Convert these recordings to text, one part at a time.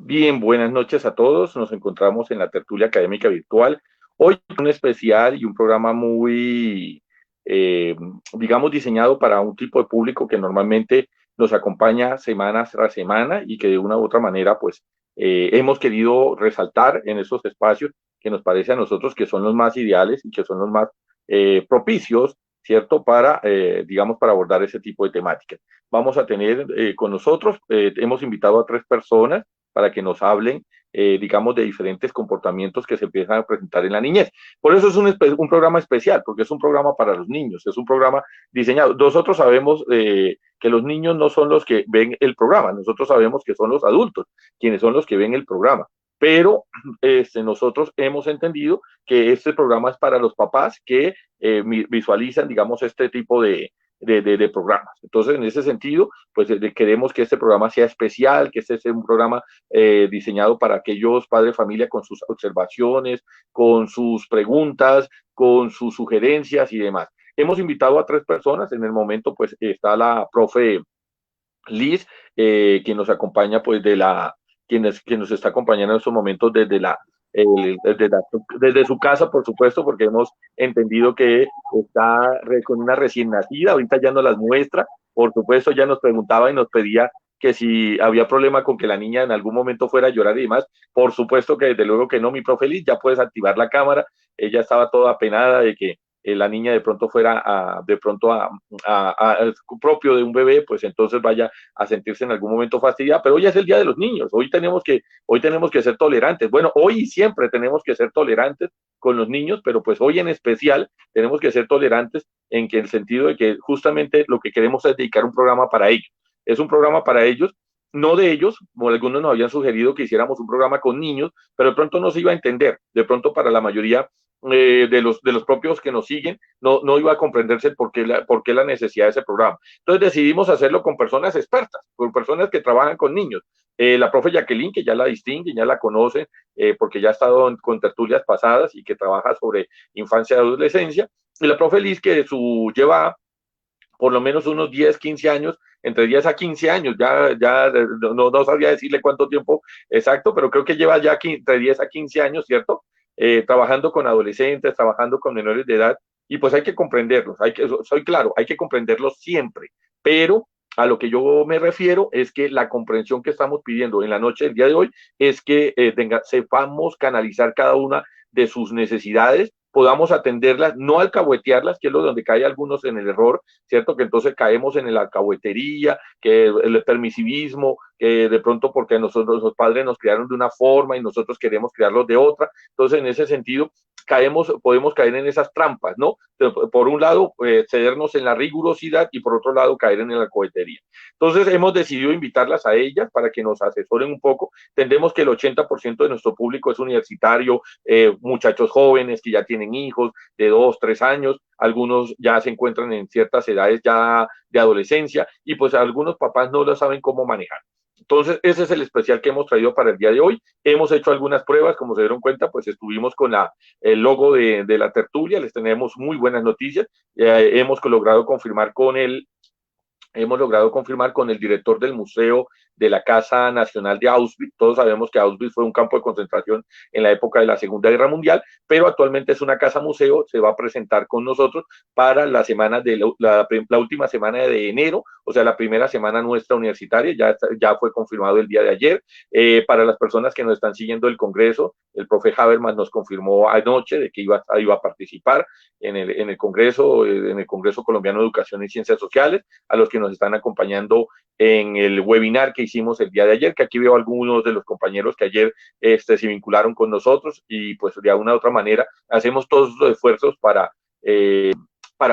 Bien, buenas noches a todos. Nos encontramos en la tertulia académica virtual. Hoy un especial y un programa muy, eh, digamos, diseñado para un tipo de público que normalmente nos acompaña semana tras semana y que de una u otra manera, pues, hemos querido resaltar en esos espacios que nos parece a nosotros que son los más ideales y que son los más propicios, ¿cierto? Para, digamos, para abordar ese tipo de temáticas. Vamos a tener con nosotros, hemos invitado a tres personas para que nos hablen, digamos, de diferentes comportamientos que se empiezan a presentar en la niñez. Por eso es un programa especial, porque es un programa para los niños, es un programa diseñado. Nosotros sabemos que los niños no son los que ven el programa, nosotros sabemos que son los adultos quienes son los que ven el programa. Pero nosotros hemos entendido que este programa es para los papás que visualizan, digamos, este tipo de programas. Entonces, en ese sentido, pues queremos que este programa sea especial, que este sea un programa diseñado para aquellos padres de familia con sus observaciones, con sus preguntas, con sus sugerencias y demás. Hemos invitado a tres personas, en el momento pues está la profe Liz, quien nos acompaña pues quien nos está acompañando en estos momentos desde su casa, por supuesto, porque hemos entendido que está con una recién nacida, ahorita ya nos las muestra, por supuesto ya nos preguntaba y nos pedía que si había problema con que la niña en algún momento fuera a llorar y demás, por supuesto que desde luego que no, mi profe Liz, ya puedes activar la cámara, ella estaba toda apenada de que la niña de pronto fuera a propio de un bebé, pues entonces vaya a sentirse en algún momento fastidiada, pero hoy es el Día de los Niños, hoy tenemos que ser tolerantes, bueno, hoy y siempre tenemos que ser tolerantes con los niños, pero pues hoy en especial tenemos que ser tolerantes en que el sentido de que justamente lo que queremos es dedicar un programa para ellos, es un programa para ellos, no de ellos, como algunos nos habían sugerido que hiciéramos un programa con niños, pero de pronto no se iba a entender, de pronto para la mayoría de los propios que nos siguen, no iba a comprenderse por qué la necesidad de ese programa. Entonces decidimos hacerlo con personas expertas, con personas que trabajan con niños. La profe Jacqueline, que ya la distinguen, ya la conocen, porque ya ha estado con tertulias pasadas y que trabaja sobre infancia y adolescencia. Y la profe Liz, que lleva por lo menos unos 10, 15 años, entre 10 a 15 años, ya no sabría decirle cuánto tiempo exacto, pero creo que lleva ya entre 10 a 15 años, ¿cierto? Trabajando con adolescentes, trabajando con menores de edad, y pues hay que comprenderlos, soy claro, hay que comprenderlos siempre, pero a lo que yo me refiero es que la comprensión que estamos pidiendo en la noche del día de hoy es que sepamos canalizar cada una de sus necesidades, podamos atenderlas, no alcahuetearlas, que es lo donde cae algunos en el error, ¿cierto? Que entonces caemos en la alcahuetería, que el permisivismo, que de pronto porque nosotros los padres nos criaron de una forma y nosotros queremos criarlos de otra. Entonces, en ese sentido, podemos caer en esas trampas, ¿no? Por un lado, cedernos en la rigurosidad y por otro lado, caer en la cohetería. Entonces, hemos decidido invitarlas a ellas para que nos asesoren un poco. Entendemos que el 80% de nuestro público es universitario, muchachos jóvenes que ya tienen hijos de 2, 3 años, algunos ya se encuentran en ciertas edades ya de adolescencia y pues algunos papás no lo saben cómo manejar. Entonces, ese es el especial que hemos traído para el día de hoy. Hemos hecho algunas pruebas, como se dieron cuenta, pues estuvimos con el logo de la tertulia, les tenemos muy buenas noticias. Hemos logrado confirmar con el director del Museo de la Casa Nacional de Auschwitz. Todos sabemos que Auschwitz fue un campo de concentración en la época de la Segunda Guerra Mundial, pero actualmente es una casa museo, se va a presentar con nosotros para la semana la última semana de enero, o sea, la primera semana nuestra universitaria, ya fue confirmado el día de ayer. Para las personas que nos están siguiendo el Congreso, el profe Habermas nos confirmó anoche de que iba a participar en el Congreso Colombiano de Educación y Ciencias Sociales, a los que nos están acompañando en el webinar que hicimos el día de ayer, que aquí veo algunos de los compañeros que ayer se vincularon con nosotros y pues de alguna u otra manera hacemos todos los esfuerzos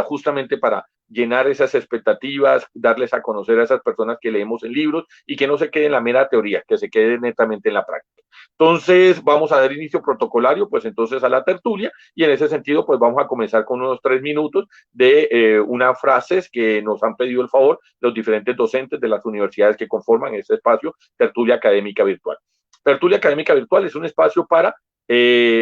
justamente para llenar esas expectativas, darles a conocer a esas personas que leemos en libros y que no se quede en la mera teoría, que se quede netamente en la práctica. Entonces, vamos a dar inicio protocolario, pues entonces a la tertulia y en ese sentido, pues vamos a comenzar con unos 3 minutos de unas frases que nos han pedido el favor los diferentes docentes de las universidades que conforman este espacio Tertulia Académica Virtual. Tertulia Académica Virtual es un espacio para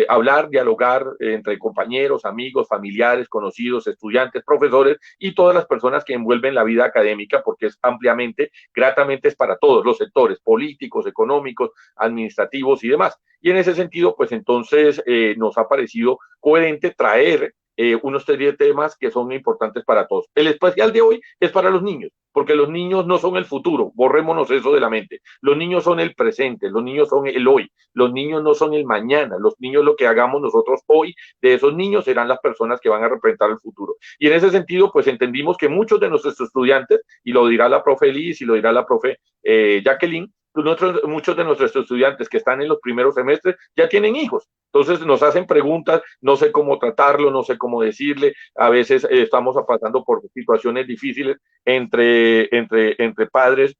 hablar, dialogar entre compañeros, amigos, familiares, conocidos, estudiantes, profesores y todas las personas que envuelven la vida académica, porque es ampliamente, gratamente es para todos los sectores, políticos, económicos, administrativos y demás. Y en ese sentido, pues entonces nos ha parecido coherente traer unos serie de temas que son importantes para todos. El especial de hoy es para los niños, porque los niños no son el futuro, borrémonos eso de la mente. Los niños son el presente, los niños son el hoy, los niños no son el mañana, los niños lo que hagamos nosotros hoy de esos niños serán las personas que van a representar el futuro. Y en ese sentido, pues entendimos que muchos de nuestros estudiantes, y lo dirá la profe Liz y lo dirá la profe Jacqueline, muchos de nuestros estudiantes que están en los primeros semestres ya tienen hijos. Entonces nos hacen preguntas, no sé cómo tratarlo, no sé cómo decirle, a veces estamos pasando por situaciones difíciles entre padres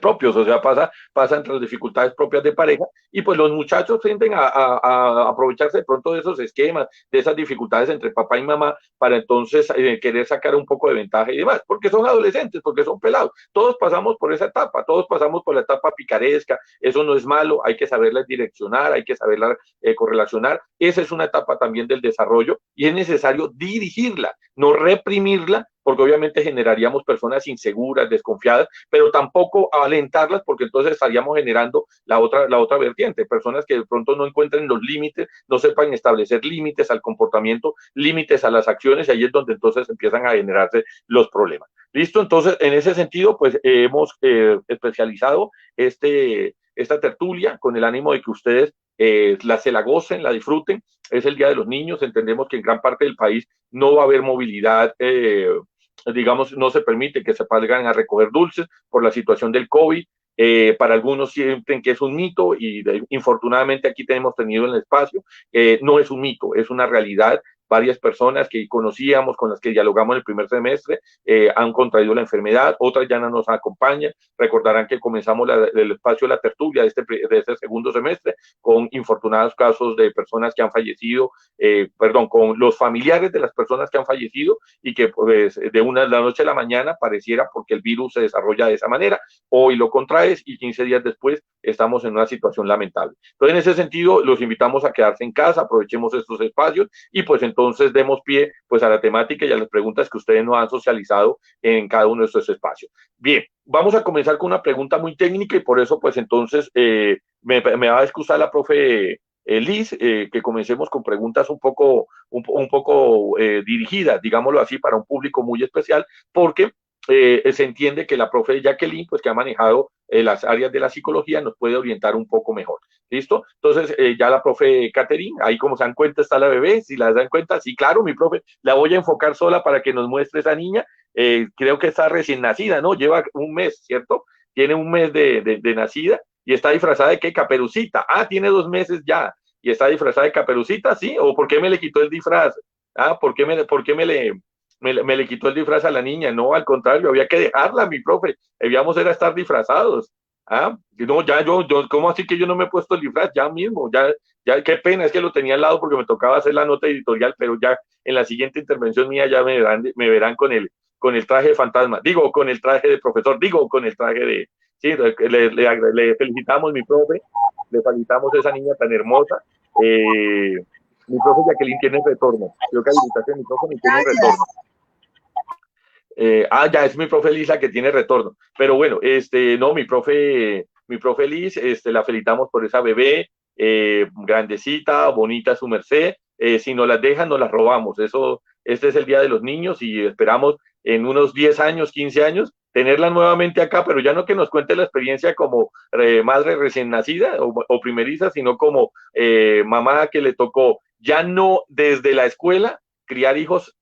propios, o sea, pasa entre las dificultades propias de pareja y pues los muchachos tienden a aprovecharse de pronto de esos esquemas, de esas dificultades entre papá y mamá para entonces querer sacar un poco de ventaja y demás, porque son adolescentes, porque son pelados, todos pasamos por esa etapa, todos pasamos por la etapa picaresca, eso no es malo, hay que saberla direccionar, hay que saberla correlacionar, esa es una etapa también del desarrollo y es necesario dirigirla, no reprimirla, porque obviamente generaríamos personas inseguras, desconfiadas, pero tampoco alentarlas, porque entonces estaríamos generando la otra vertiente, personas que de pronto no encuentren los límites, no sepan establecer límites al comportamiento, límites a las acciones, y ahí es donde entonces empiezan a generarse los problemas. Listo, entonces en ese sentido, pues hemos especializado esta tertulia con el ánimo de que ustedes se la gocen, la disfruten. Es el Día de los Niños, entendemos que en gran parte del país no va a haber movilidad, digamos, no se permite que se salgan a recoger dulces por la situación del COVID. Para algunos sienten que es un mito y infortunadamente aquí tenemos tenido en el espacio, no es un mito, es una realidad. Varias personas que conocíamos, con las que dialogamos en el primer semestre, han contraído la enfermedad, otras ya no nos acompañan. Recordarán que comenzamos el espacio de la tertulia de este segundo semestre con infortunados casos de personas que han fallecido, con los familiares de las personas que han fallecido y que pues, de la noche a la mañana pareciera porque el virus se desarrolla de esa manera, hoy lo contraes y 15 días después estamos en una situación lamentable. Entonces, en ese sentido, los invitamos a quedarse en casa, aprovechemos estos espacios y pues entonces demos pie pues a la temática y a las preguntas que ustedes nos han socializado en cada uno de estos espacios. Bien, vamos a comenzar con una pregunta muy técnica y por eso pues entonces me va a excusar la profe Liz, que comencemos con preguntas un poco dirigidas, digámoslo así, para un público muy especial, porque se entiende que la profe Jacqueline, pues que ha manejado las áreas de la psicología, nos puede orientar un poco mejor. ¿Listo? Entonces, ya la profe Catherine, ahí como se dan cuenta está la bebé, si la dan cuenta, sí, claro, mi profe, la voy a enfocar sola para que nos muestre esa niña, creo que está recién nacida, ¿no? Lleva un mes, ¿cierto? Tiene un mes de nacida y está disfrazada de qué, Caperucita, tiene 2 meses ya, y está disfrazada de Caperucita, ¿sí? ¿O por qué me le quitó el disfraz? ¿Por qué me le quitó el disfraz a la niña? No, al contrario, había que dejarla, mi profe, debíamos era estar disfrazados. No, ya ¿cómo así que yo no me he puesto el disfraz? Ya mismo, ya, qué pena, es que lo tenía al lado porque me tocaba hacer la nota editorial, pero ya en la siguiente intervención mía ya me verán con el traje de fantasma, digo, con el traje de profesor, digo, con el traje de, sí, le felicitamos, mi profe, le felicitamos a esa niña tan hermosa, mi profe Jacqueline tiene retorno, creo que habilitaste el micrófono y tiene retorno. Ya es mi profe Liz la que tiene retorno. Pero bueno, no, mi profe Liz, la felicitamos por esa bebé, grandecita, bonita su merced. Si nos las dejan, nos las robamos. Este es el Día de los Niños y esperamos en unos 10 años, 15 años, tenerla nuevamente acá, pero ya no que nos cuente la experiencia como madre recién nacida o primeriza, sino como mamá que le tocó ya no desde la escuela criar hijos,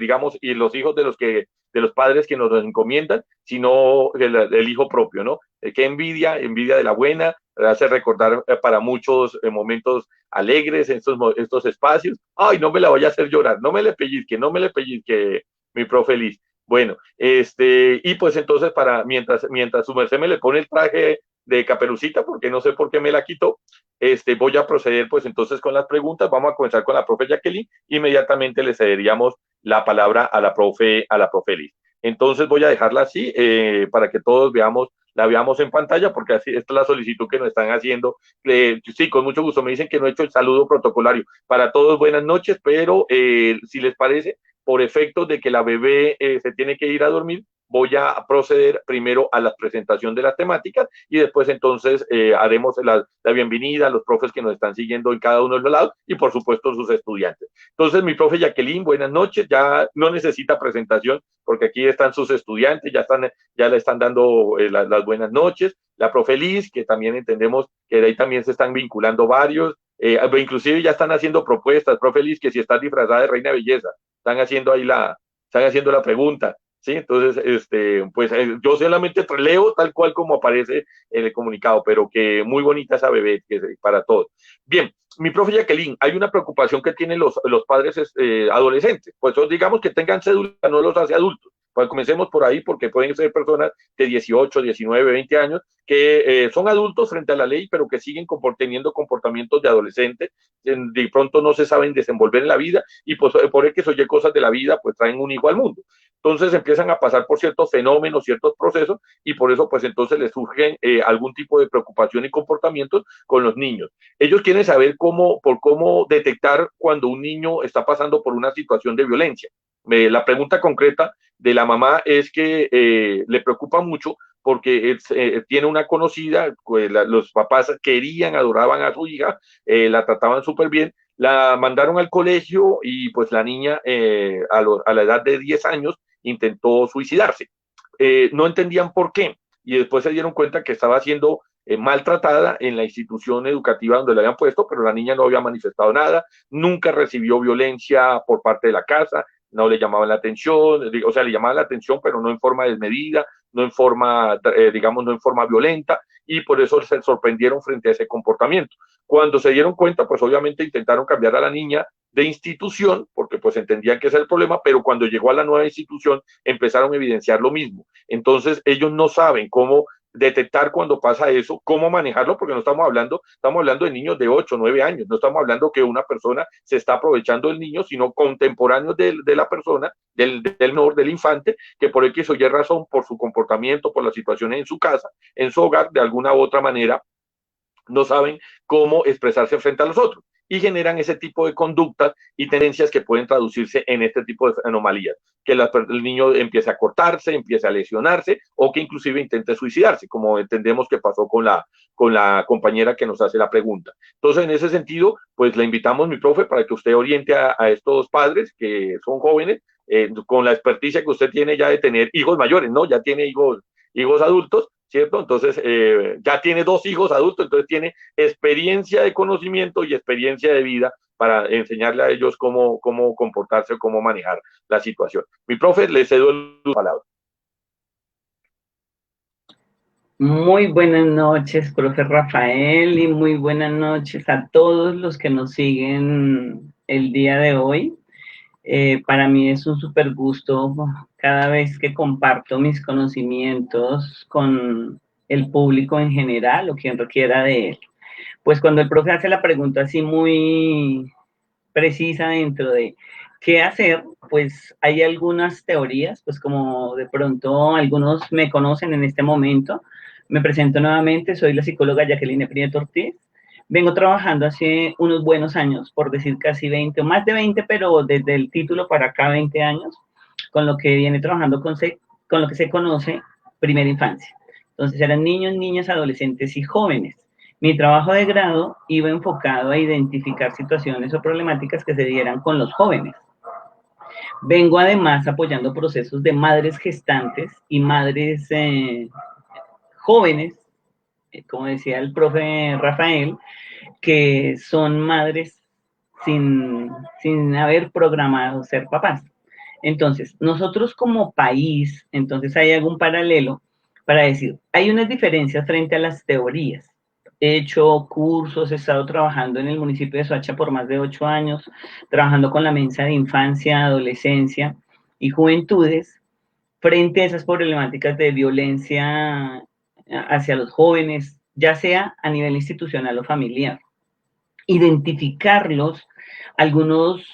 digamos, y los hijos de los padres que nos encomiendan, sino el hijo propio, ¿no? Qué envidia de la buena, hace recordar para muchos momentos alegres en estos espacios. Ay, no me la vaya a hacer llorar, no me le pellizque, mi profe Liz. Bueno, y pues entonces mientras su merced me le pone el traje de Caperucita, porque no sé por qué me la quitó, voy a proceder pues entonces con las preguntas. Vamos a comenzar con la profe Jacqueline, inmediatamente le cederíamos la palabra a la profe Liz. Entonces voy a dejarla así para que todos veamos la veamos en pantalla, porque así esta es la solicitud que nos están haciendo. Sí, con mucho gusto, me dicen que no he hecho el saludo protocolario. Para todos, buenas noches, pero si les parece, por efecto de que la bebé se tiene que ir a dormir, voy a proceder primero a la presentación de las temáticas y después entonces haremos la bienvenida a los profes que nos están siguiendo en cada uno de los lados y por supuesto sus estudiantes. Entonces, mi profe Jacqueline, buenas noches, ya no necesita presentación porque aquí están sus estudiantes, ya le están dando las buenas noches. La profe Liz, que también entendemos que de ahí también se están vinculando varios, inclusive ya están haciendo propuestas, profe Liz, que si estás disfrazada de reina belleza, están haciendo la pregunta. ¿Sí? Entonces, pues yo solamente leo tal cual como aparece en el comunicado, pero que muy bonita esa bebé, que para todos. Bien, mi profe Jacqueline, hay una preocupación que tienen los padres adolescentes, pues digamos que tengan cédula, no los hace adultos. Pues comencemos por ahí porque pueden ser personas de 18, 19, 20 años que son adultos frente a la ley, pero que siguen teniendo comportamientos de adolescentes, de pronto no se saben desenvolver en la vida y pues por X o Y cosas de la vida, pues traen un hijo al mundo. Entonces empiezan a pasar por ciertos fenómenos, ciertos procesos, y por eso pues entonces les surgen algún tipo de preocupación y comportamientos con los niños. Ellos quieren saber cómo detectar cuando un niño está pasando por una situación de violencia. La pregunta concreta de la mamá es que le preocupa mucho porque tiene una conocida, pues, los papás querían, adoraban a su hija, la trataban súper bien, la mandaron al colegio y pues la niña a la edad de 10 años intentó suicidarse. No entendían por qué y después se dieron cuenta que estaba siendo maltratada en la institución educativa donde la habían puesto, pero la niña no había manifestado nada, nunca recibió violencia por parte de la casa, no le llamaban la atención, o sea, le llamaban la atención, pero no en forma desmedida, no en forma, digamos, no en forma violenta, y por eso se sorprendieron frente a ese comportamiento. Cuando se dieron cuenta, pues obviamente intentaron cambiar a la niña de institución, porque pues entendían que ese es el problema, pero cuando llegó a la nueva institución empezaron a evidenciar lo mismo. Entonces ellos no saben cómo detectar cuando pasa eso, cómo manejarlo, porque no estamos hablando de niños de 8, 9 años, no estamos hablando que una persona se está aprovechando del niño, sino contemporáneos de la persona, del menor, del infante, que por X o Y razón, por su comportamiento, por las situaciones en su casa, en su hogar, de alguna u otra manera, no saben cómo expresarse frente a los otros y generan ese tipo de conductas y tendencias que pueden traducirse en este tipo de anomalías, que el niño empiece a cortarse, empiece a lesionarse o que inclusive intente suicidarse, como entendemos que pasó con la compañera que nos hace la pregunta. Entonces, en ese sentido, pues le invitamos, mi profe, para que usted oriente a estos padres que son jóvenes, con la experticia que usted tiene ya de tener hijos mayores, ¿no? Ya tiene hijos adultos, ¿cierto? Entonces, ya tiene 2 hijos adultos, entonces tiene experiencia de conocimiento y experiencia de vida para enseñarle a ellos cómo comportarse o cómo manejar la situación. Mi profe, le cedo la palabra. Muy buenas noches, profe Rafael, y muy buenas noches a todos los que nos siguen el día de hoy. Para mí es un súper gusto cada vez que comparto mis conocimientos con el público en general o quien requiera de él. Pues cuando el profe hace la pregunta así muy precisa dentro de qué hacer, pues hay algunas teorías, pues como de pronto algunos me conocen en este momento. Me presento nuevamente, soy la psicóloga Jacqueline Prieto Ortiz. Vengo trabajando hace unos buenos años, por decir casi 20 o más de 20, pero desde el título para acá 20 años, con lo que viene trabajando con lo que se conoce primera infancia. Entonces eran niños, niñas, adolescentes y jóvenes. Mi trabajo de grado iba enfocado a identificar situaciones o problemáticas que se dieran con los jóvenes. Vengo además apoyando procesos de madres gestantes y madres jóvenes, como decía el profe Rafael, que son madres sin haber programado ser papás. Entonces, nosotros como país, entonces hay algún paralelo para decir, hay unas diferencias frente a las teorías. He hecho cursos, he estado trabajando en el municipio de Soacha por más de 8 años, trabajando con la mesa de infancia, adolescencia y juventudes frente a esas problemáticas de violencia hacia los jóvenes, ya sea a nivel institucional o familiar. Identificarlos, algunos,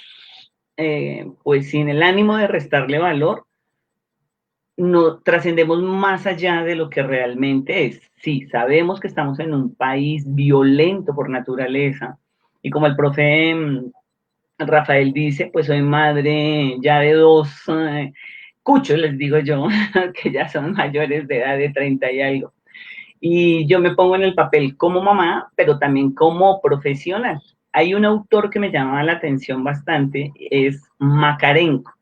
pues sin el ánimo de restarle valor, no trascendemos más allá de lo que realmente es. Sí, sabemos que estamos en un país violento por naturaleza, y como el profe Rafael dice, pues soy madre ya de dos cuchos, les digo yo, que ya son mayores de edad de 30 y algo. Y yo me pongo en el papel como mamá, pero también como profesional. Hay un autor que me llama la atención bastante, es Makarenko,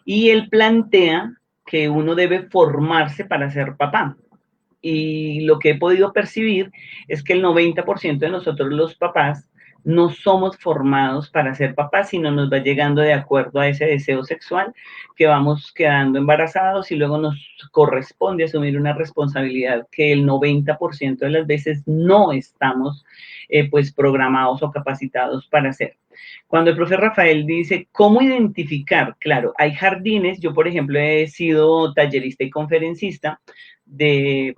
y él plantea que uno debe formarse para ser papá. Y lo que he podido percibir es que el 90% de nosotros los papás no somos formados para ser papás, sino nos va llegando de acuerdo a ese deseo sexual, que vamos quedando embarazados y luego nos corresponde asumir una responsabilidad que el 90% de las veces no estamos pues programados o capacitados para hacer. Cuando el profe Rafael dice cómo identificar, claro, hay jardines, yo por ejemplo he sido tallerista y conferencista de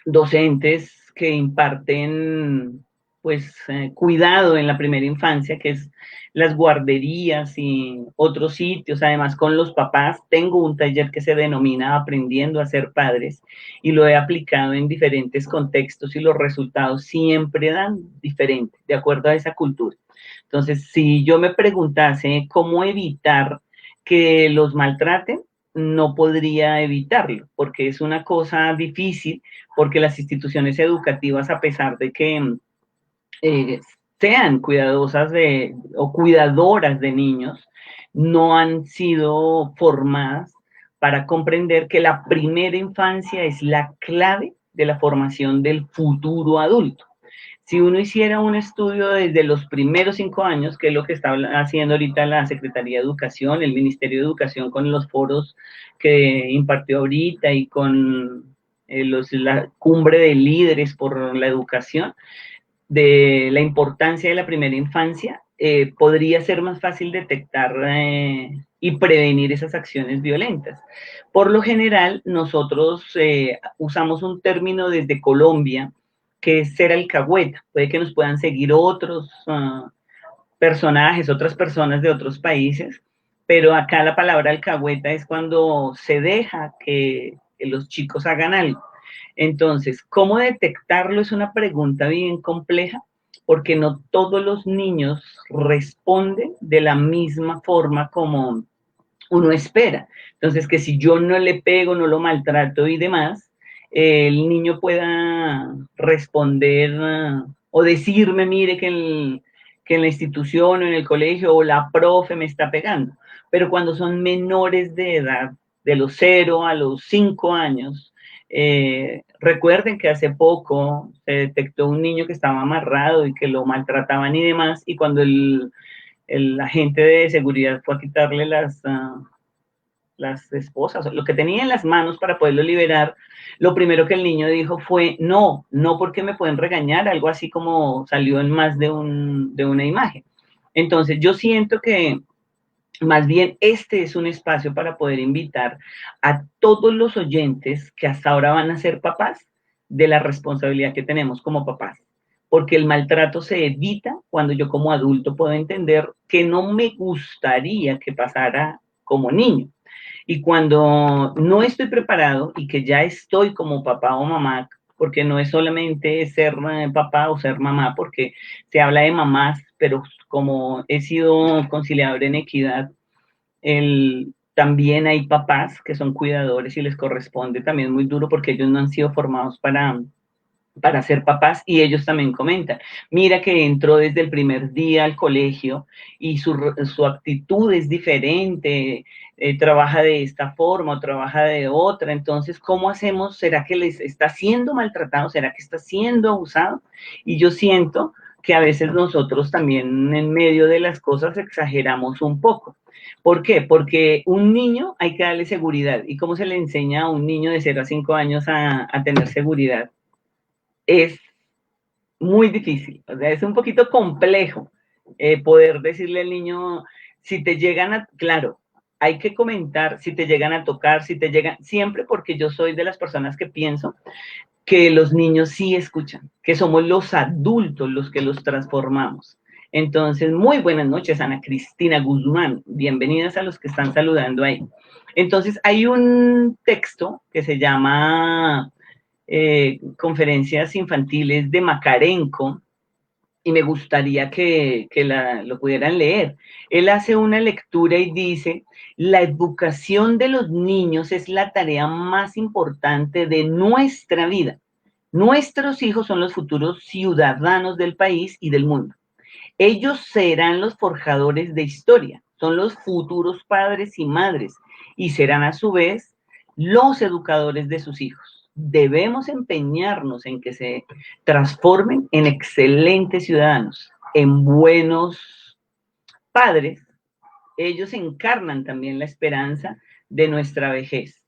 docentes que imparten pues cuidado en la primera infancia, que es las guarderías y otros sitios, además con los papás. Tengo un taller que se denomina Aprendiendo a ser padres y lo he aplicado en diferentes contextos y los resultados siempre dan diferente, de acuerdo a esa cultura. Entonces, si yo me preguntase cómo evitar que los maltraten, no podría evitarlo, porque es una cosa difícil, porque las instituciones educativas, a pesar de que eh, sean cuidadosas o cuidadoras de niños, no han sido formadas para comprender que la primera infancia es la clave de la formación del futuro adulto. Si uno hiciera un estudio desde los primeros 5 años, que es lo que está haciendo ahorita la Secretaría de Educación, el Ministerio de Educación con los foros que impartió ahorita y con la cumbre de líderes por la educación, de la importancia de la primera infancia, podría ser más fácil detectar y prevenir esas acciones violentas. Por lo general, nosotros usamos un término desde Colombia, que es ser alcahueta. Puede que nos puedan seguir otros personajes, otras personas de otros países, pero acá la palabra alcahueta es cuando se deja que los chicos hagan algo. Entonces, ¿cómo detectarlo? Es una pregunta bien compleja, porque no todos los niños responden de la misma forma como uno espera. Entonces, que si yo no le pego, no lo maltrato y demás, el niño pueda responder o decirme, mire, que en la institución o en el colegio o la profe me está pegando. Pero cuando son menores de edad, de los 0 a los 5 años, recuerden que hace poco se detectó un niño que estaba amarrado y que lo maltrataban y demás, y cuando el agente de seguridad fue a quitarle las esposas, lo que tenía en las manos para poderlo liberar, lo primero que el niño dijo fue, no, no porque me pueden regañar, algo así como salió en más de una imagen. Entonces, yo siento que más bien este es un espacio para poder invitar a todos los oyentes que hasta ahora van a ser papás de la responsabilidad que tenemos como papás. Porque el maltrato se evita cuando yo como adulto puedo entender que no me gustaría que pasara como niño. Y cuando no estoy preparado y que ya estoy como papá o mamá, porque no es solamente ser papá o ser mamá, porque se habla de mamás, pero como he sido conciliador en equidad, también hay papás que son cuidadores y les corresponde también muy duro porque ellos no han sido formados para ser papás, y ellos también comentan, mira que entró desde el primer día al colegio y su actitud es diferente, trabaja de esta forma o trabaja de otra, entonces, ¿cómo hacemos? ¿Será que les está siendo maltratado? ¿Será que está siendo abusado? Y yo siento que a veces nosotros también en medio de las cosas exageramos un poco. ¿Por qué? Porque un niño hay que darle seguridad. ¿Y cómo se le enseña a un niño de 0 a 5 años a tener seguridad? Es muy difícil, o sea, es un poquito complejo poder decirle al niño, si te llegan a, claro, hay que comentar si te llegan a tocar, si te llegan, siempre porque yo soy de las personas que pienso que los niños sí escuchan, que somos los adultos los que los transformamos. Entonces, muy buenas noches, Ana Cristina Guzmán. Bienvenidas a los que están saludando ahí. Entonces, hay un texto que se llama Conferencias Infantiles de Makarenko, y me gustaría que lo pudieran leer. Él hace una lectura y dice, la educación de los niños es la tarea más importante de nuestra vida. Nuestros hijos son los futuros ciudadanos del país y del mundo. Ellos serán los forjadores de historia, son los futuros padres y madres y serán a su vez los educadores de sus hijos. Debemos empeñarnos en que se transformen en excelentes ciudadanos, en buenos padres. Ellos encarnan también la esperanza de nuestra vejez.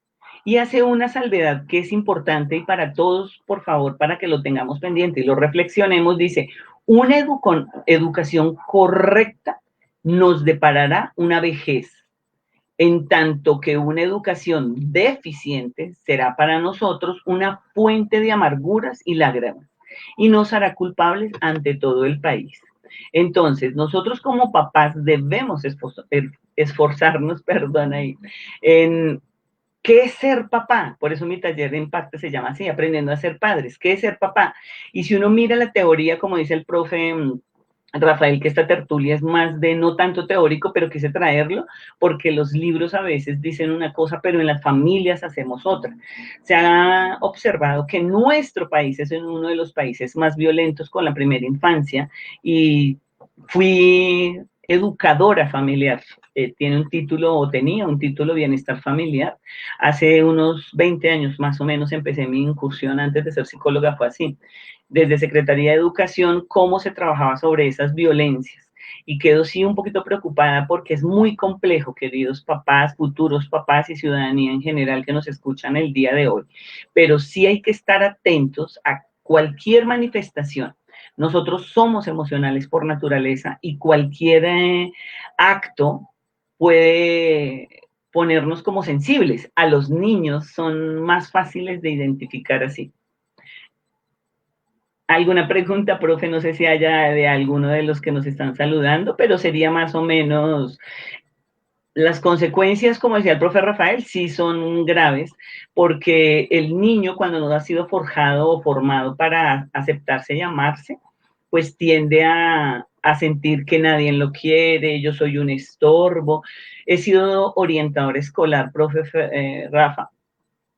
Y hace una salvedad que es importante y para todos, por favor, para que lo tengamos pendiente y lo reflexionemos, dice, una educación correcta nos deparará una vejez, en tanto que una educación deficiente será para nosotros una fuente de amarguras y lágrimas y nos hará culpables ante todo el país. Entonces, nosotros como papás debemos esforzarnos, perdón, ahí, en qué es ser papá. Por eso mi taller de impacto se llama así, aprendiendo a ser padres. ¿Qué es ser papá? Y si uno mira la teoría, como dice el profe Rafael, que esta tertulia es más de no tanto teórico, pero quise traerlo porque los libros a veces dicen una cosa, pero en las familias hacemos otra. Se ha observado que nuestro país es uno de los países más violentos con la primera infancia y fui educadora familiar. Tiene un título, o tenía un título, Bienestar Familiar. Hace unos 20 años más o menos empecé mi incursión, antes de ser psicóloga fue así, desde Secretaría de Educación, cómo se trabajaba sobre esas violencias. Y quedo sí un poquito preocupada porque es muy complejo, queridos papás, futuros papás y ciudadanía en general que nos escuchan el día de hoy. Pero sí hay que estar atentos a cualquier manifestación. Nosotros somos emocionales por naturaleza y cualquier acto puede ponernos como sensibles. A los niños son más fáciles de identificar así. ¿Alguna pregunta, profe? No sé si haya de alguno de los que nos están saludando, pero sería más o menos las consecuencias, como decía el profe Rafael, sí son graves, porque el niño cuando no ha sido forjado o formado para aceptarse y amarse, pues tiende a sentir que nadie lo quiere, yo soy un estorbo. He sido orientador escolar, profe Rafa,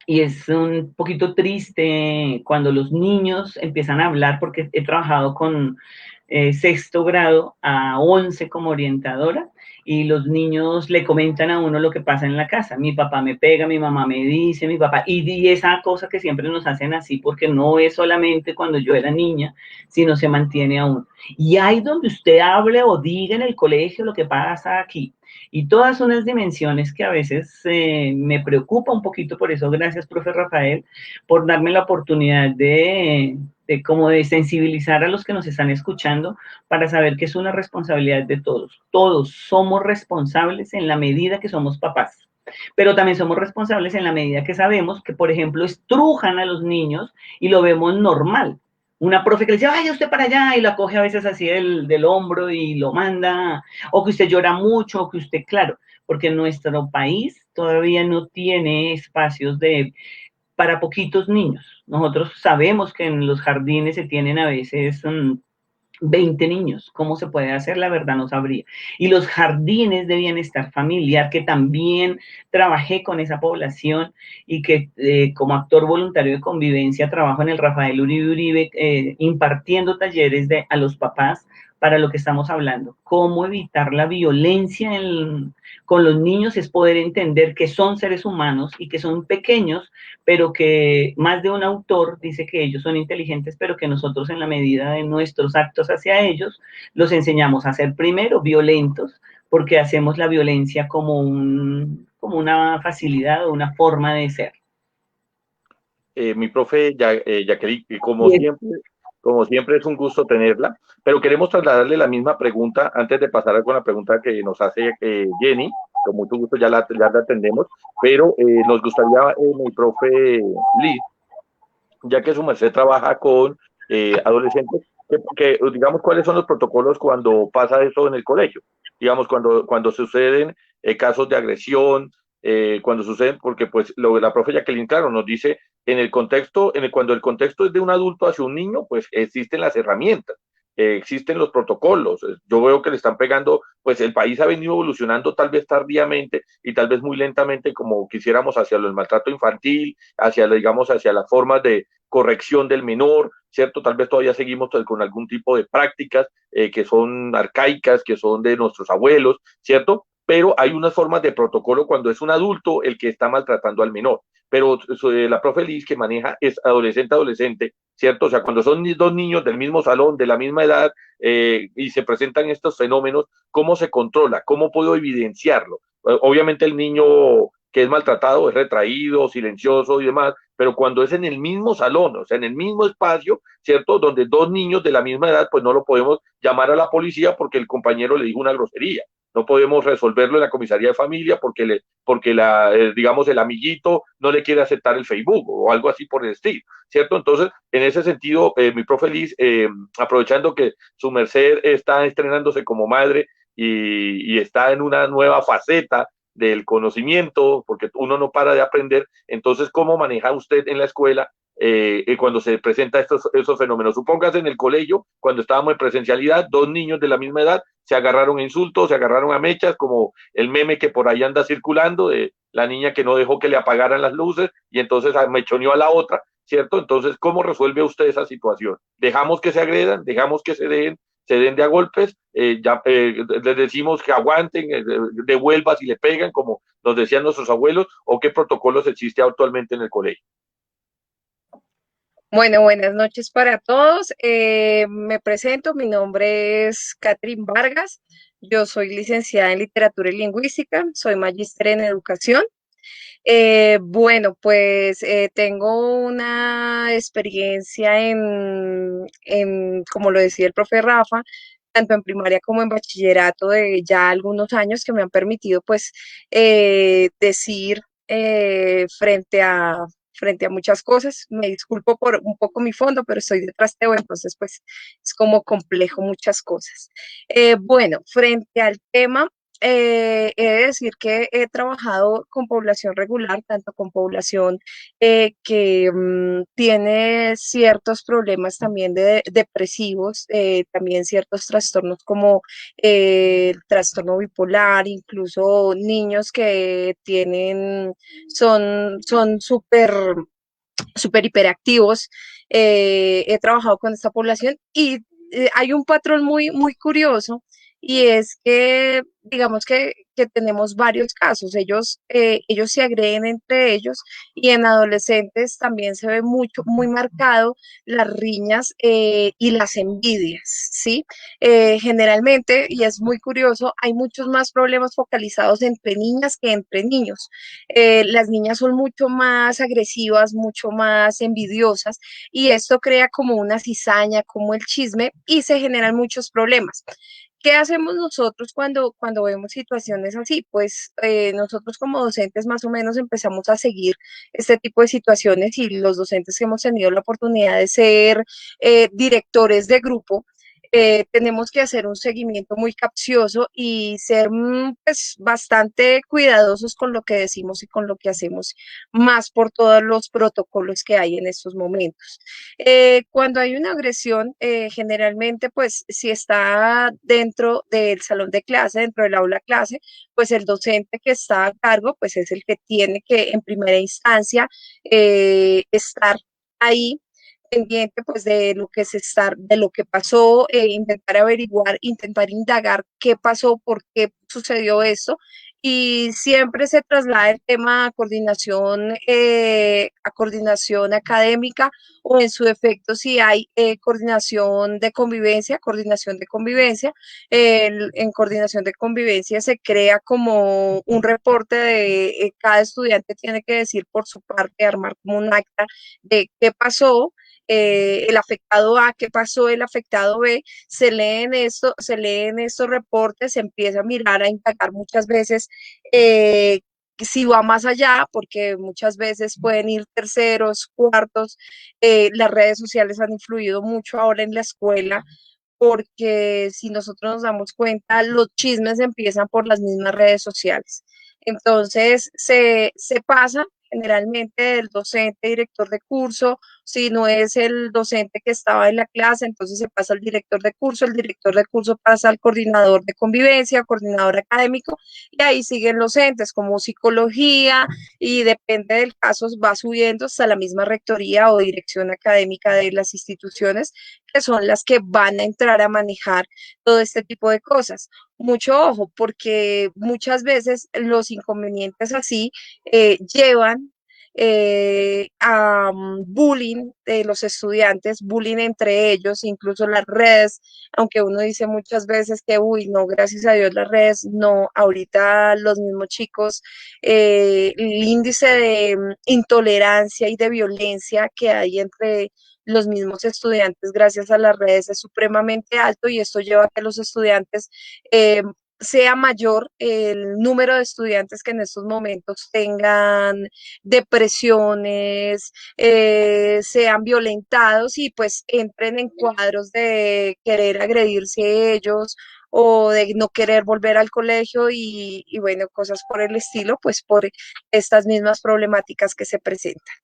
y es un poquito triste cuando los niños empiezan a hablar, porque he trabajado con sexto grado a 11 como orientadora, y los niños le comentan a uno lo que pasa en la casa. Mi papá me pega, mi mamá me dice, mi papá, y esa cosa que siempre nos hacen así, porque no es solamente cuando yo era niña, sino se mantiene aún. Y ahí donde usted hable o diga en el colegio lo que pasa aquí. Y todas unas dimensiones que a veces me preocupa un poquito, por eso gracias, profe Rafael, por darme la oportunidad como de sensibilizar a los que nos están escuchando para saber que es una responsabilidad de todos. Todos somos responsables en la medida que somos papás, pero también somos responsables en la medida que sabemos que, por ejemplo, estrujan a los niños y lo vemos normal. Una profe que le dice, vaya usted para allá, y la coge a veces así del hombro y lo manda, o que usted llora mucho, o que usted, claro, porque nuestro país todavía no tiene espacios para poquitos niños. Nosotros sabemos que en los jardines se tienen a veces 20 niños. ¿Cómo se puede hacer? La verdad no sabría. Y los jardines de bienestar familiar, que también trabajé con esa población y que como actor voluntario de convivencia trabajo en el Rafael Uribe Uribe impartiendo talleres a los papás para lo que estamos hablando. Cómo evitar la violencia con los niños es poder entender que son seres humanos y que son pequeños, pero que más de un autor dice que ellos son inteligentes, pero que nosotros en la medida de nuestros actos hacia ellos, los enseñamos a ser primero violentos, porque hacemos la violencia como una facilidad o una forma de ser. Mi profe Jacqueline, Bien. como siempre es un gusto tenerla, pero queremos trasladarle la misma pregunta antes de pasar con la pregunta que nos hace Jenny. Con mucho gusto ya la atendemos, pero nos gustaría, mi profe Liz, ya que su merced trabaja con adolescentes, digamos, cuáles son los protocolos cuando pasa eso en el colegio. Digamos, cuando suceden casos de agresión, cuando suceden, porque pues la profe Jacqueline, claro, nos dice, en el contexto, cuando el contexto es de un adulto hacia un niño, pues existen las herramientas, existen los protocolos. Yo veo que le están pegando, pues el país ha venido evolucionando tal vez tardíamente y tal vez muy lentamente como quisiéramos hacia el maltrato infantil, digamos, hacia las formas de corrección del menor, ¿cierto? Tal vez todavía seguimos con algún tipo de prácticas que son arcaicas, que son de nuestros abuelos, ¿cierto? Pero hay unas formas de protocolo cuando es un adulto el que está maltratando al menor. Pero la profe Liz que maneja es adolescente, ¿cierto? O sea, cuando son dos niños del mismo salón, de la misma edad, y se presentan estos fenómenos, ¿cómo se controla? ¿Cómo puedo evidenciarlo? Obviamente el niño que es maltratado es retraído, silencioso y demás, pero cuando es en el mismo salón, o sea, en el mismo espacio, ¿cierto? Donde dos niños de la misma edad, pues no lo podemos llamar a la policía porque el compañero le dijo una grosería. No podemos resolverlo en la comisaría de familia digamos, el amiguito no le quiere aceptar el Facebook o algo así por el estilo, ¿cierto? Entonces, en ese sentido, mi profe Liz, aprovechando que su merced está estrenándose como madre y está en una nueva faceta del conocimiento, porque uno no para de aprender. Entonces, ¿cómo maneja usted en la escuela cuando se presentan esos fenómenos? Supóngase en el colegio, cuando estábamos en presencialidad, dos niños de la misma edad se agarraron a insultos, se agarraron a mechas, como el meme que por ahí anda circulando de la niña que no dejó que le apagaran las luces y entonces mechoneó a la otra, ¿cierto? Entonces, ¿cómo resuelve usted esa situación? ¿Dejamos que se agredan? ¿Dejamos que se den de a golpes? Les decimos que aguanten, devuelva si le pegan, como nos decían nuestros abuelos, o qué protocolos existe actualmente en el colegio. Bueno, buenas noches para todos. Me presento, mi nombre es Catherine Vargas. Yo soy licenciada en Literatura y Lingüística, soy magíster en Educación. Bueno, pues tengo una experiencia como lo decía el profe Rafa, tanto en primaria como en bachillerato de ya algunos años que me han permitido pues decir frente a muchas cosas. Me disculpo por un poco mi fondo, pero estoy de trasteo, entonces pues es como complejo muchas cosas. Bueno, frente al tema, he de decir que he trabajado con población regular, tanto con población que tiene ciertos problemas también depresivos, también ciertos trastornos como el trastorno bipolar, incluso niños que son súper hiperactivos. He trabajado con esta población y hay un patrón muy curioso y es que, digamos que tenemos varios casos. Ellos se agreden entre ellos y en adolescentes también se ve muy marcado las riñas y las envidias, ¿sí? Generalmente, y es muy curioso, hay muchos más problemas focalizados entre niñas que entre niños. Las niñas son mucho más agresivas, mucho más envidiosas y esto crea como una cizaña, como el chisme y se generan muchos problemas. ¿Qué hacemos nosotros cuando vemos situaciones así? Pues nosotros como docentes más o menos empezamos a seguir este tipo de situaciones y los docentes que hemos tenido la oportunidad de ser directores de grupo, tenemos que hacer un seguimiento muy capcioso y ser pues, bastante cuidadosos con lo que decimos y con lo que hacemos, más por todos los protocolos que hay en estos momentos. Cuando hay una agresión, generalmente, pues si está dentro del salón de clase, dentro del aula clase, pues el docente que está a cargo, pues es el que tiene que en primera instancia estar ahí pendiente pues de lo que pasó, intentar averiguar, intentar indagar qué pasó, por qué sucedió esto y siempre se traslada el tema a coordinación académica o en su defecto si hay coordinación de convivencia. En coordinación de convivencia se crea como un reporte de cada estudiante tiene que decir por su parte, armar como un acta de qué pasó, el afectado A, qué pasó el afectado B, se leen estos reportes, se empieza a mirar, a indagar muchas veces si va más allá, porque muchas veces pueden ir terceros, cuartos, las redes sociales han influido mucho ahora en la escuela, porque si nosotros nos damos cuenta, los chismes empiezan por las mismas redes sociales. Entonces, se pasa generalmente del docente, director de curso, si no es el docente que estaba en la clase, entonces se pasa al director de curso, el director de curso pasa al coordinador de convivencia, coordinador académico, y ahí siguen los entes como psicología, y depende del caso, va subiendo hasta la misma rectoría o dirección académica de las instituciones, que son las que van a entrar a manejar todo este tipo de cosas. Mucho ojo, porque muchas veces los inconvenientes así llevan a bullying de los estudiantes, bullying entre ellos, incluso las redes, aunque uno dice muchas veces que, uy, no, gracias a Dios las redes, no, ahorita los mismos chicos, el índice de intolerancia y de violencia que hay entre los mismos estudiantes gracias a las redes es supremamente alto, y esto lleva a que los estudiantes sea mayor el número de estudiantes que en estos momentos tengan depresiones, sean violentados y pues entren en cuadros de querer agredirse ellos o de no querer volver al colegio y bueno, cosas por el estilo, pues por estas mismas problemáticas que se presentan.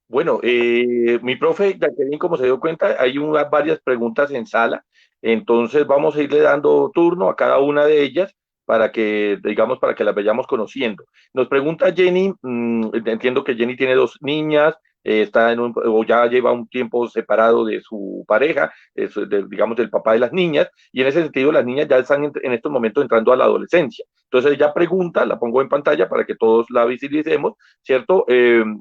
Bueno, mi profe Jacqueline, como se dio cuenta, hay varias preguntas en sala, entonces vamos a irle dando turno a cada una de ellas para que, digamos, para que las vayamos conociendo. Nos pregunta Jenny, entiendo que Jenny tiene dos niñas, está o ya lleva un tiempo separado de su pareja, digamos, del papá de las niñas, y en ese sentido las niñas ya están en estos momentos entrando a la adolescencia. Entonces ella pregunta, la pongo en pantalla para que todos la visualicemos, ¿cierto?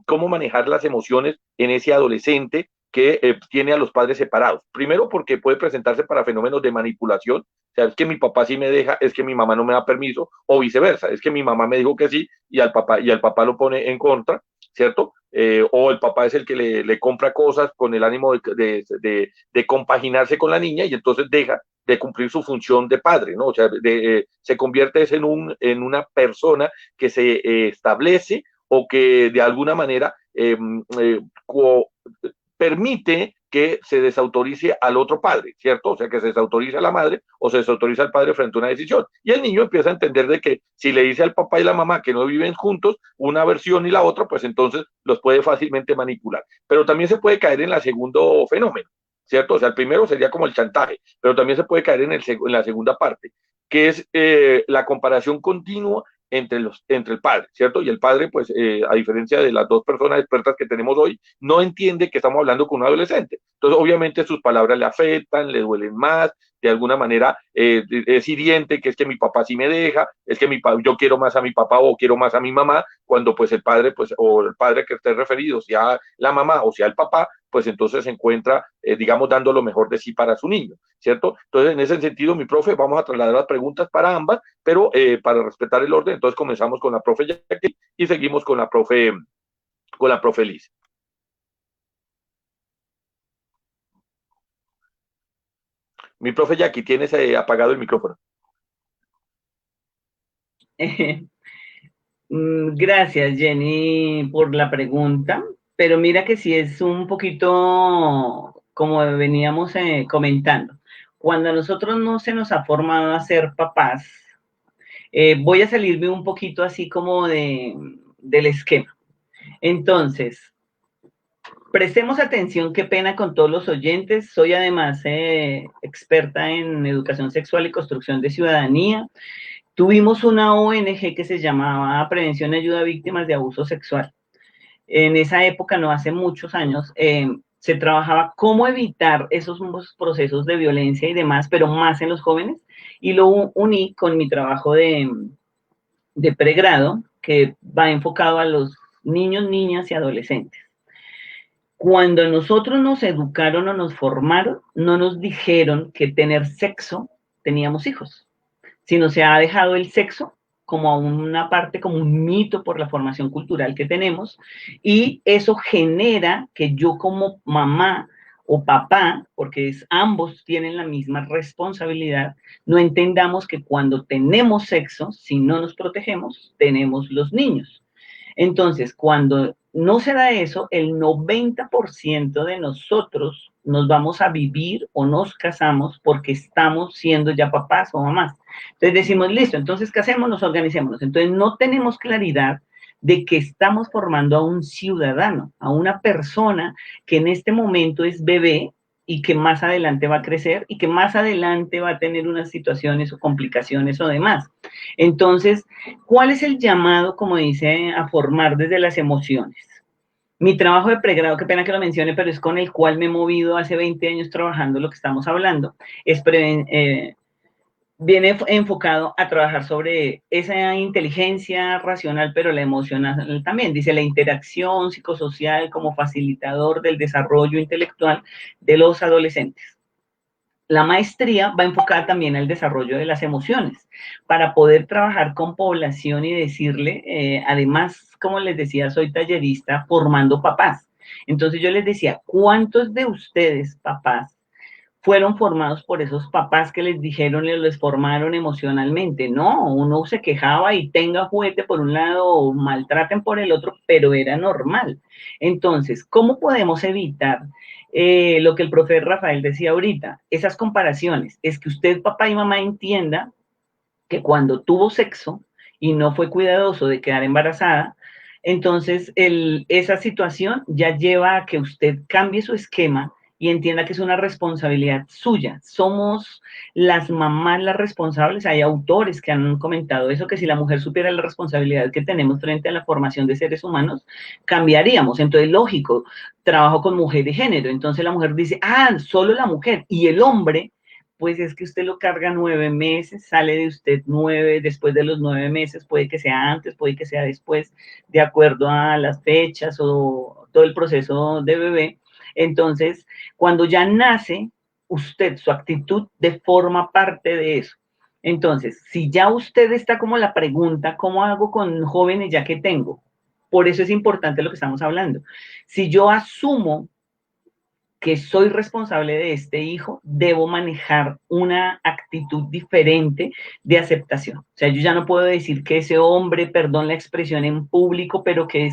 Cómo manejar las emociones en ese adolescente que tiene a los padres separados. Primero porque puede presentarse para fenómenos de manipulación, o sea, es que mi papá sí me deja, es que mi mamá no me da permiso, o viceversa, es que mi mamá me dijo que sí y al papá lo pone en contra, ¿cierto? O el papá es el que le compra cosas con el ánimo de compaginarse con la niña y entonces deja de cumplir su función de padre, ¿no? O sea, se convierte en una persona que se establece o que de alguna manera permite que se desautorice al otro padre, ¿cierto? O sea, que se desautorice a la madre o se desautoriza al padre frente a una decisión. Y el niño empieza a entender de que si le dice al papá y la mamá que no viven juntos, una versión y la otra, pues entonces los puede fácilmente manipular. Pero también se puede caer en el segundo fenómeno, ¿cierto? O sea, el primero sería como el chantaje, pero también se puede caer en la segunda parte, que es la comparación continua entre el padre, ¿cierto? Y el padre, pues, a diferencia de las dos personas expertas que tenemos hoy, no entiende que estamos hablando con un adolescente. Entonces, obviamente, sus palabras le afectan, le duelen más, de alguna manera es hiriente, que es que mi papá sí me deja, es que yo quiero más a mi papá o quiero más a mi mamá, cuando pues el padre, pues, o el padre que esté referido, sea la mamá o sea el papá, pues entonces se encuentra, digamos, dando lo mejor de sí para su niño, ¿cierto? Entonces, en ese sentido, mi profe, vamos a trasladar las preguntas para ambas, pero para respetar el orden, entonces comenzamos con la profe Jackie y seguimos con la profe Liz. Mi profe Jackie, tienes apagado el micrófono. Gracias, Jenny, por la pregunta, pero mira que sí es un poquito como veníamos comentando. Cuando a nosotros no se nos ha formado a ser papás, voy a salirme un poquito así como del esquema. Entonces, prestemos atención, qué pena con todos los oyentes. Soy además experta en educación sexual y construcción de ciudadanía. Tuvimos una ONG que se llamaba Prevención y Ayuda a Víctimas de Abuso Sexual. En esa época, no hace muchos años, se trabajaba cómo evitar esos procesos de violencia y demás, pero más en los jóvenes, y lo uní con mi trabajo de pregrado, que va enfocado a los niños, niñas y adolescentes. Cuando nosotros nos educaron o nos formaron, no nos dijeron que tener sexo teníamos hijos, sino se ha dejado el sexo como una parte, como un mito por la formación cultural que tenemos, y eso genera que yo como mamá o papá, porque ambos tienen la misma responsabilidad, no entendamos que cuando tenemos sexo, si no nos protegemos, tenemos los niños. Entonces, cuando no se da eso, el 90% de nosotros nos vamos a vivir o nos casamos porque estamos siendo ya papás o mamás. Entonces decimos, listo, entonces casémonos, organicémonos. Entonces no tenemos claridad de que estamos formando a un ciudadano, a una persona que en este momento es bebé y que más adelante va a crecer y que más adelante va a tener unas situaciones o complicaciones o demás. Entonces, ¿cuál es el llamado, como dice, a formar desde las emociones? Mi trabajo de pregrado, qué pena que lo mencione, pero es con el cual me he movido hace 20 años trabajando lo que estamos hablando, viene enfocado a trabajar sobre esa inteligencia racional, pero la emocional también. Dice la interacción psicosocial como facilitador del desarrollo intelectual de los adolescentes. La maestría va enfocada también al desarrollo de las emociones, para poder trabajar con población y decirle, además, como les decía, soy tallerista formando papás. Entonces yo les decía, ¿cuántos de ustedes, papás, fueron formados por esos papás que les dijeron, les formaron emocionalmente? No, uno se quejaba y tenga juguete por un lado o maltraten por el otro, pero era normal. Entonces, ¿cómo podemos evitar lo que el profe Rafael decía ahorita? Esas comparaciones. Es que usted, papá y mamá, entienda que cuando tuvo sexo y no fue cuidadoso de quedar embarazada, entonces esa situación ya lleva a que usted cambie su esquema y entienda que es una responsabilidad suya. Somos las mamás las responsables. Hay autores que han comentado eso, que si la mujer supiera la responsabilidad que tenemos frente a la formación de seres humanos, cambiaríamos. Entonces, lógico, trabajo con mujer y género. Entonces la mujer dice, solo la mujer. Y el hombre, pues es que usted lo carga 9 meses, sale de usted 9, después de los 9 meses, puede que sea antes, puede que sea después, de acuerdo a las fechas o todo el proceso de bebé. Entonces, cuando ya nace, usted, su actitud forma parte de eso. Entonces, si ya usted está como la pregunta, ¿cómo hago con jóvenes ya que tengo? Por eso es importante lo que estamos hablando. Si yo asumo que soy responsable de este hijo, debo manejar una actitud diferente de aceptación. O sea, yo ya no puedo decir que ese hombre, perdón la expresión en público, pero que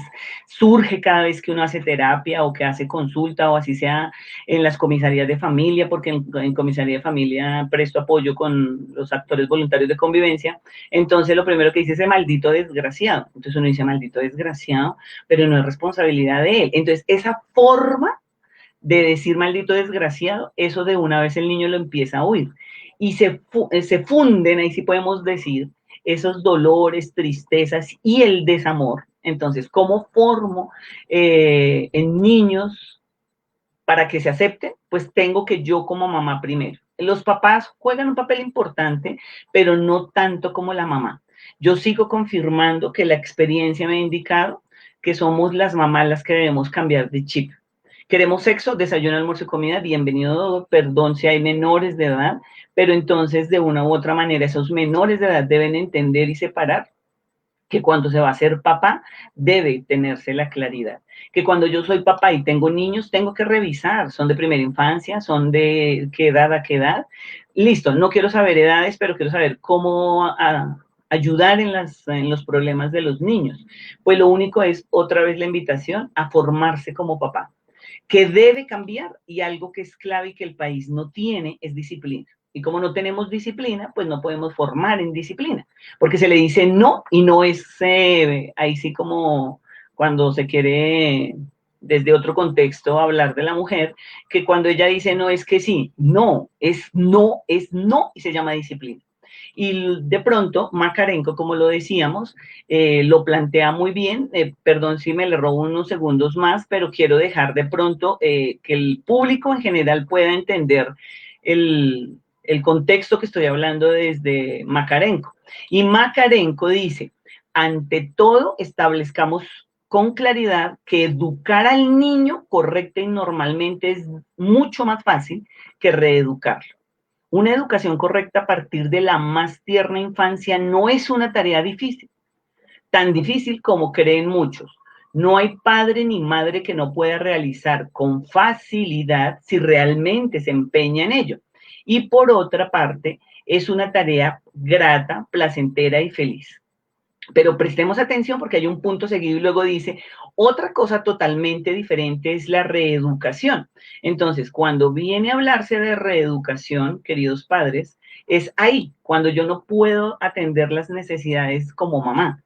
surge cada vez que uno hace terapia o que hace consulta o así sea en las comisarías de familia, porque en comisaría de familia presto apoyo con los actores voluntarios de convivencia. Entonces lo primero que dice es ese maldito desgraciado. Entonces uno dice maldito desgraciado, pero no es responsabilidad de él. Entonces esa forma de decir maldito desgraciado, eso de una vez el niño lo empieza a oír. Y se funden, ahí sí podemos decir, esos dolores, tristezas y el desamor. Entonces, ¿cómo formo en niños para que se acepten? Pues tengo que yo como mamá primero. Los papás juegan un papel importante, pero no tanto como la mamá. Yo sigo confirmando que la experiencia me ha indicado que somos las mamás las que debemos cambiar de chip. Queremos sexo, desayuno, almuerzo y comida, bienvenido, perdón si hay menores de edad, pero entonces de una u otra manera esos menores de edad deben entender y separar que cuando se va a ser papá debe tenerse la claridad, que cuando yo soy papá y tengo niños tengo que revisar, son de primera infancia, son de qué edad a qué edad, listo, no quiero saber edades, pero quiero saber cómo ayudar en los problemas de los niños. Pues lo único es otra vez la invitación a formarse como papá, que debe cambiar, y algo que es clave y que el país no tiene es disciplina. Y como no tenemos disciplina, pues no podemos formar en disciplina, porque se le dice no y no es ahí sí como cuando se quiere desde otro contexto hablar de la mujer, que cuando ella dice no es que sí, no, es no y se llama disciplina. Y de pronto Makarenko, como lo decíamos, lo plantea muy bien, perdón si me le robo unos segundos más, pero quiero dejar de pronto que el público en general pueda entender el contexto que estoy hablando desde Makarenko. Y Makarenko dice, ante todo establezcamos con claridad que educar al niño correcta y normalmente es mucho más fácil que reeducarlo. Una educación correcta a partir de la más tierna infancia no es una tarea difícil, tan difícil como creen muchos. No hay padre ni madre que no pueda realizar con facilidad si realmente se empeña en ello. Y por otra parte, es una tarea grata, placentera y feliz. Pero prestemos atención porque hay un punto seguido y luego dice, otra cosa totalmente diferente es la reeducación. Entonces, cuando viene a hablarse de reeducación, queridos padres, es ahí, cuando yo no puedo atender las necesidades como mamá.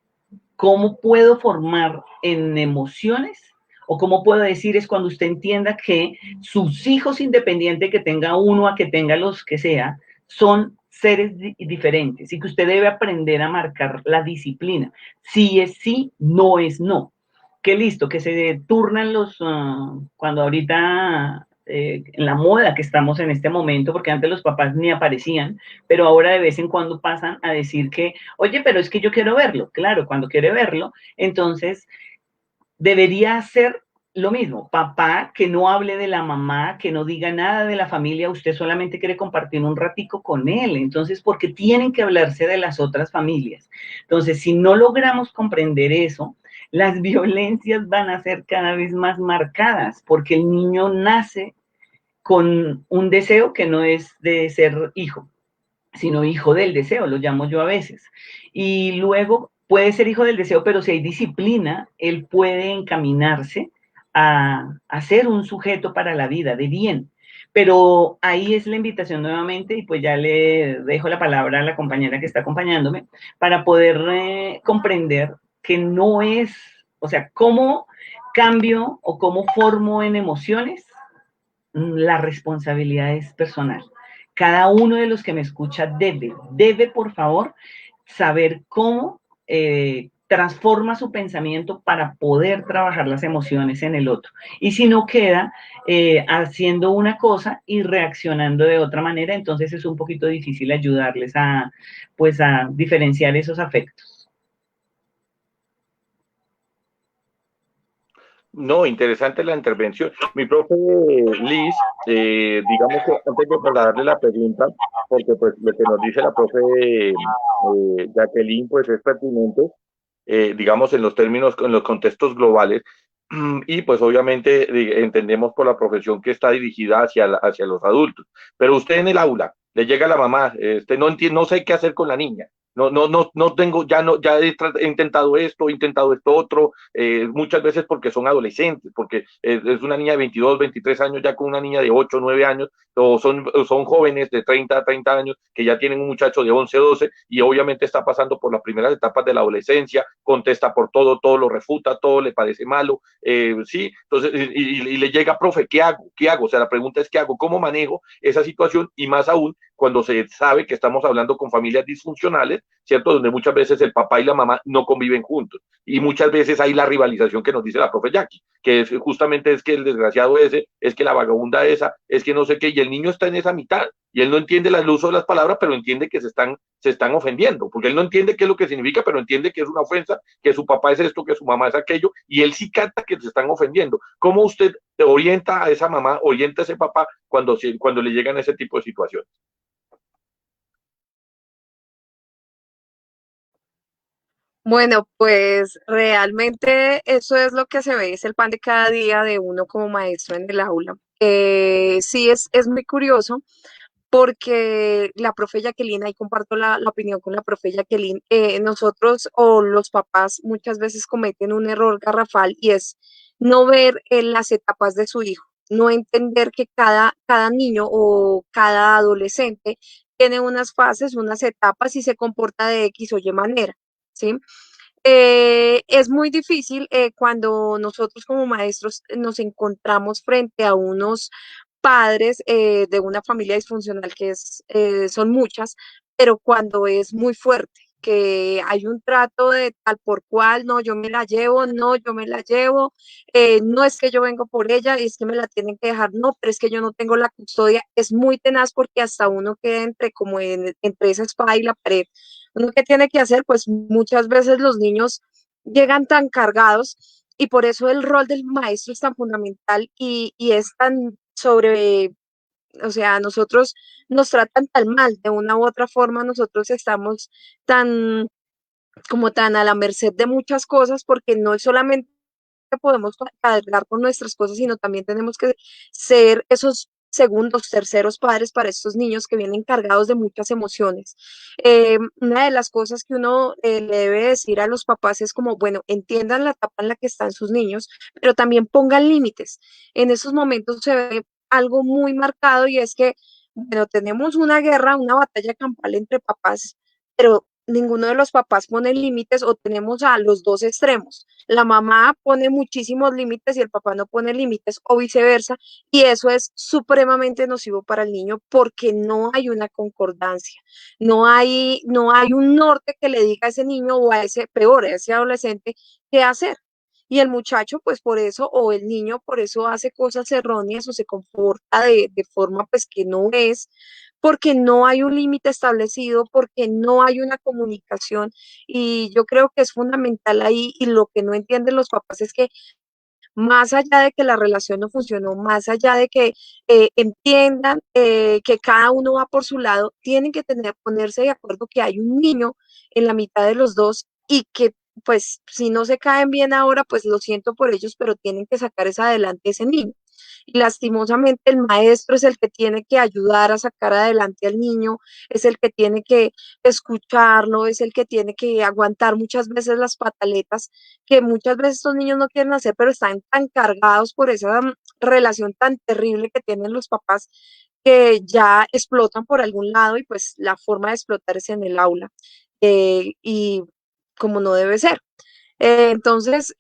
¿Cómo puedo formar en emociones? O cómo puedo decir es cuando usted entienda que sus hijos, independiente que tenga uno a que tenga los que sea, son seres diferentes y que usted debe aprender a marcar la disciplina. Sí es sí, no es no. Que listo, que se turnan cuando ahorita en la moda que estamos en este momento, porque antes los papás ni aparecían, pero ahora de vez en cuando pasan a decir que, oye, pero es que yo quiero verlo. Claro, cuando quiere verlo, entonces debería ser lo mismo. Papá, que no hable de la mamá, que no diga nada de la familia, usted solamente quiere compartir un ratico con él. Entonces, porque tienen que hablarse de las otras familias. Entonces, si no logramos comprender eso, las violencias van a ser cada vez más marcadas, porque el niño nace con un deseo que no es de ser hijo, sino hijo del deseo, lo llamo yo a veces. Y luego puede ser hijo del deseo, pero si hay disciplina, él puede encaminarse a ser un sujeto para la vida, de bien. Pero ahí es la invitación nuevamente, y pues ya le dejo la palabra a la compañera que está acompañándome, para poder comprender que no es, o sea, cómo cambio o cómo formo en emociones, la responsabilidad es personal. Cada uno de los que me escucha debe por favor, saber cómo transforma su pensamiento para poder trabajar las emociones en el otro. Y si no queda haciendo una cosa y reaccionando de otra manera, entonces es un poquito difícil ayudarles pues a diferenciar esos afectos. No, interesante la intervención. Mi profe Liz, digamos que antes de trasladarle la pregunta, porque pues lo que nos dice la profe Jacqueline, pues es pertinente, digamos, en los términos, en los contextos globales, y pues obviamente entendemos por la profesión que está dirigida hacia los adultos. Pero usted en el aula, le llega la mamá, no entiende, no sé qué hacer con la niña. No tengo, ya no, ya he intentado esto, he intentado esto otro, muchas veces porque son adolescentes, porque es una niña de 22, 23 años ya con una niña de 8, 9 años, son jóvenes de 30 años que ya tienen un muchacho de 11, 12 y obviamente está pasando por las primeras etapas de la adolescencia, contesta por todo, todo lo refuta, todo le parece malo, sí, entonces, y le llega, profe, ¿qué hago? ¿Qué hago? O sea, la pregunta es, ¿qué hago? ¿Cómo manejo esa situación? Y más aún cuando se sabe que estamos hablando con familias disfuncionales, ¿cierto? Donde muchas veces el papá y la mamá no conviven juntos. Y muchas veces hay la rivalización que nos dice la profe Jackie, que es, justamente es que el desgraciado ese, es que la vagabunda esa, es que no sé qué, y el niño está en esa mitad, y él no entiende el uso de las palabras, pero entiende que se están ofendiendo, porque él no entiende qué es lo que significa, pero entiende que es una ofensa, que su papá es esto, que su mamá es aquello, y él sí canta que se están ofendiendo. ¿Cómo usted orienta a esa mamá, orienta a ese papá cuando le llegan ese tipo de situaciones? Bueno, pues realmente eso es lo que se ve, es el pan de cada día de uno como maestro en el aula. Sí, es muy curioso porque la profe Jacqueline, ahí comparto la opinión con la profe Jacqueline, nosotros o los papás muchas veces cometen un error garrafal y es no ver las etapas de su hijo, no entender que cada niño o cada adolescente tiene unas fases, unas etapas y se comporta de X o Y manera, ¿sí? Es muy difícil cuando nosotros como maestros nos encontramos frente a unos padres de una familia disfuncional son muchas, pero cuando es muy fuerte, que hay un trato de tal por cual, no, yo me la llevo, no, yo me la llevo, no es que yo vengo por ella, es que me la tienen que dejar, no, pero es que yo no tengo la custodia, es muy tenaz porque hasta uno queda entre esa espada y la pared. Uno que tiene que hacer, pues muchas veces los niños llegan tan cargados y por eso el rol del maestro es tan fundamental y es tan o sea, nosotros nos tratan tan mal, de una u otra forma nosotros estamos tan, como tan a la merced de muchas cosas porque no es solamente solamente podemos cargar con nuestras cosas, sino también tenemos que ser esos segundos, terceros padres para estos niños que vienen cargados de muchas emociones. Una de las cosas que uno le debe decir a los papás es como, bueno, entiendan la etapa en la que están sus niños, pero también pongan límites. En esos momentos se ve algo muy marcado y es que, bueno, tenemos una guerra, una batalla campal entre papás, pero ninguno de los papás pone límites o tenemos a los dos extremos. La mamá pone muchísimos límites y el papá no pone límites o viceversa, y eso es supremamente nocivo para el niño porque no hay una concordancia, no hay un norte que le diga a ese niño o a ese, peor, a ese adolescente qué hacer. Y el muchacho, pues por eso, o el niño, por eso hace cosas erróneas o se comporta de forma pues que no es, porque no hay un límite establecido, porque no hay una comunicación. Y yo creo que es fundamental ahí, y lo que no entienden los papás es que más allá de que la relación no funcionó, más allá de que entiendan que cada uno va por su lado, tienen que ponerse de acuerdo que hay un niño en la mitad de los dos y que pues si no se caen bien ahora, pues lo siento por ellos, pero tienen que sacar esa adelante ese niño. Y lastimosamente el maestro es el que tiene que ayudar a sacar adelante al niño, es el que tiene que escucharlo, es el que tiene que aguantar muchas veces las pataletas que muchas veces estos niños no quieren hacer, pero están tan cargados por esa relación tan terrible que tienen los papás que ya explotan por algún lado y pues la forma de explotar es en el aula y como no debe ser. Entonces,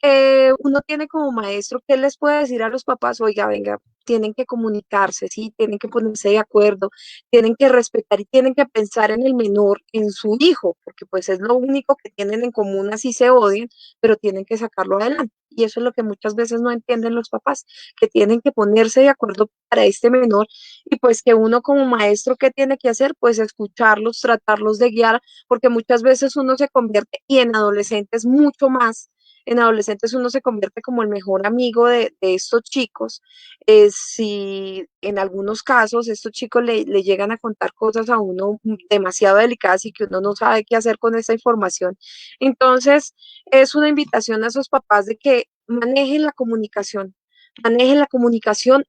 uno tiene como maestro, ¿qué les puede decir a los papás? Oiga, venga, tienen que comunicarse, ¿sí? Tienen que ponerse de acuerdo, tienen que respetar y tienen que pensar en el menor, en su hijo, porque pues es lo único que tienen en común, así se odian, pero tienen que sacarlo adelante. Y eso es lo que muchas veces no entienden los papás, que tienen que ponerse de acuerdo para este menor y pues que uno como maestro, ¿qué tiene que hacer? Pues escucharlos, tratarlos de guiar, porque muchas veces uno se convierte, y en adolescentes mucho más, en adolescentes uno se convierte como el mejor amigo de estos chicos. Si en algunos casos estos chicos le llegan a contar cosas a uno demasiado delicadas y que uno no sabe qué hacer con esa información. Entonces, es una invitación a esos papás de que manejen la comunicación,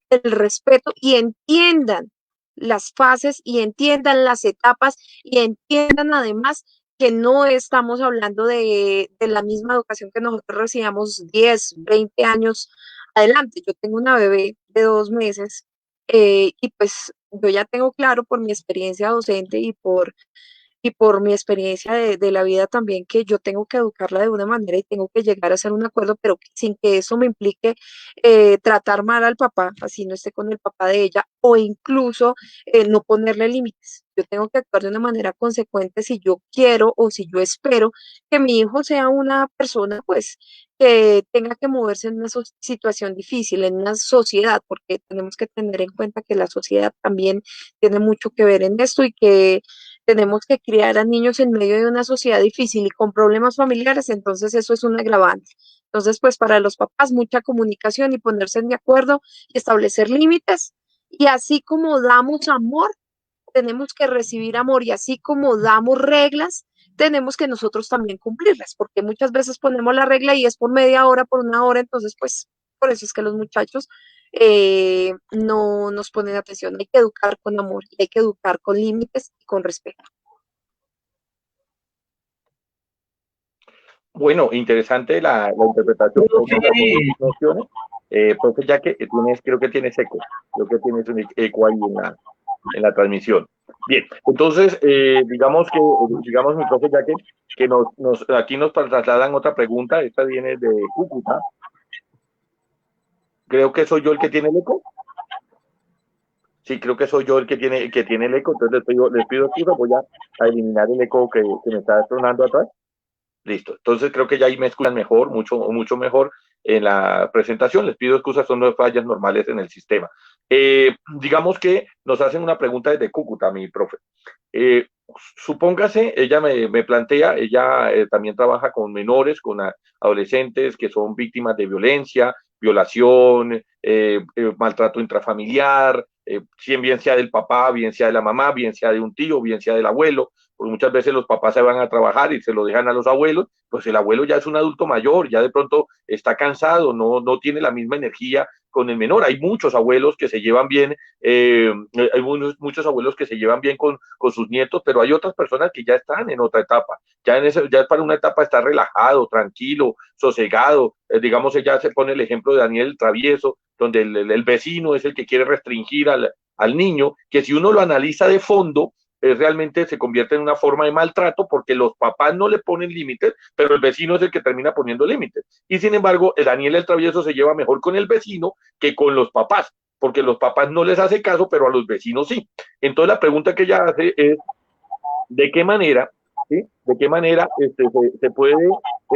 el respeto y entiendan las fases y entiendan las etapas y entiendan además que no estamos hablando de la misma educación que nosotros recibíamos 10, 20 años adelante. Yo tengo una bebé de 2 meses y pues yo ya tengo claro por mi experiencia docente y por mi experiencia de la vida también que yo tengo que educarla de una manera y tengo que llegar a hacer un acuerdo, pero sin que eso me implique tratar mal al papá, así no esté con el papá de ella, o incluso no ponerle límites. Yo tengo que actuar de una manera consecuente si yo quiero o si yo espero que mi hijo sea una persona, pues, que tenga que moverse en una situación difícil, en una sociedad, porque tenemos que tener en cuenta que la sociedad también tiene mucho que ver en esto y que tenemos que criar a niños en medio de una sociedad difícil y con problemas familiares, entonces eso es un agravante. Entonces, pues para los papás, mucha comunicación y ponerse de acuerdo y establecer límites. Y así como damos amor, tenemos que recibir amor y así como damos reglas, tenemos que nosotros también cumplirlas, porque muchas veces ponemos la regla y es por media hora, por una hora, entonces pues por eso es que los muchachos no nos ponen atención. Hay que educar con amor y hay que educar con límites y con respeto. Bueno, interesante la interpretación, profe, las nociones. Profe, ya que tienes, creo que tienes un eco ahí en la transmisión. Bien, entonces, digamos, mi profe, ya que aquí nos trasladan otra pregunta, esta viene de Cúcuta. Creo que soy yo el que tiene el eco. Sí, creo que soy yo el que tiene el eco, entonces les pido excusa, voy a eliminar el eco que me está sonando atrás. Listo, entonces creo que ya ahí me escuchan mejor, mucho mejor en la presentación. Les pido excusas, son fallas normales en el sistema. Digamos que nos hacen una pregunta desde Cúcuta, mi profe. Supóngase, ella me plantea, ella también trabaja con menores, con adolescentes que son víctimas de violencia, violación, maltrato intrafamiliar, bien sea del papá, bien sea de la mamá, bien sea de un tío, bien sea del abuelo, porque muchas veces los papás se van a trabajar y se lo dejan a los abuelos, pues el abuelo ya es un adulto mayor, ya de pronto está cansado, no tiene la misma energía con el menor. Hay muchos abuelos que se llevan bien, hay muchos abuelos que se llevan bien con sus nietos, pero hay otras personas que ya están en otra etapa, ya es para una etapa estar relajado, tranquilo, sosegado. Digamos, ella se pone el ejemplo de Daniel el Travieso, donde el vecino es el que quiere restringir al niño, que si uno lo analiza de fondo, realmente se convierte en una forma de maltrato porque los papás no le ponen límites, pero el vecino es el que termina poniendo límites. Y sin embargo, Daniel el Travieso se lleva mejor con el vecino que con los papás, porque los papás no les hace caso, pero a los vecinos sí. Entonces la pregunta que ella hace es, ¿de qué manera, ¿sí? ¿De qué manera se puede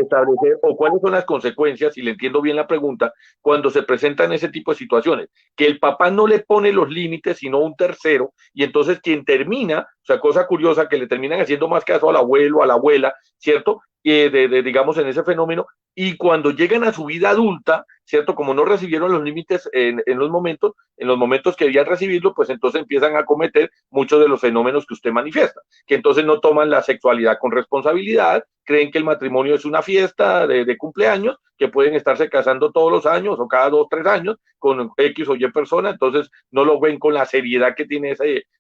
establecer o cuáles son las consecuencias, si le entiendo bien la pregunta, cuando se presentan ese tipo de situaciones? Que el papá no le pone los límites, sino un tercero, y entonces quien termina, o sea, cosa curiosa, que le terminan haciendo más caso al abuelo, a la abuela, ¿cierto? Digamos, en ese fenómeno, y cuando llegan a su vida adulta, ¿cierto? Como no recibieron los límites en los momentos que debían recibirlo, pues entonces empiezan a cometer muchos de los fenómenos que usted manifiesta, que entonces no toman la sexualidad con responsabilidad, creen que el matrimonio es una fiesta de cumpleaños, que pueden estarse casando todos los años o cada 2, 3 años con X o Y persona, entonces no lo ven con la seriedad que tiene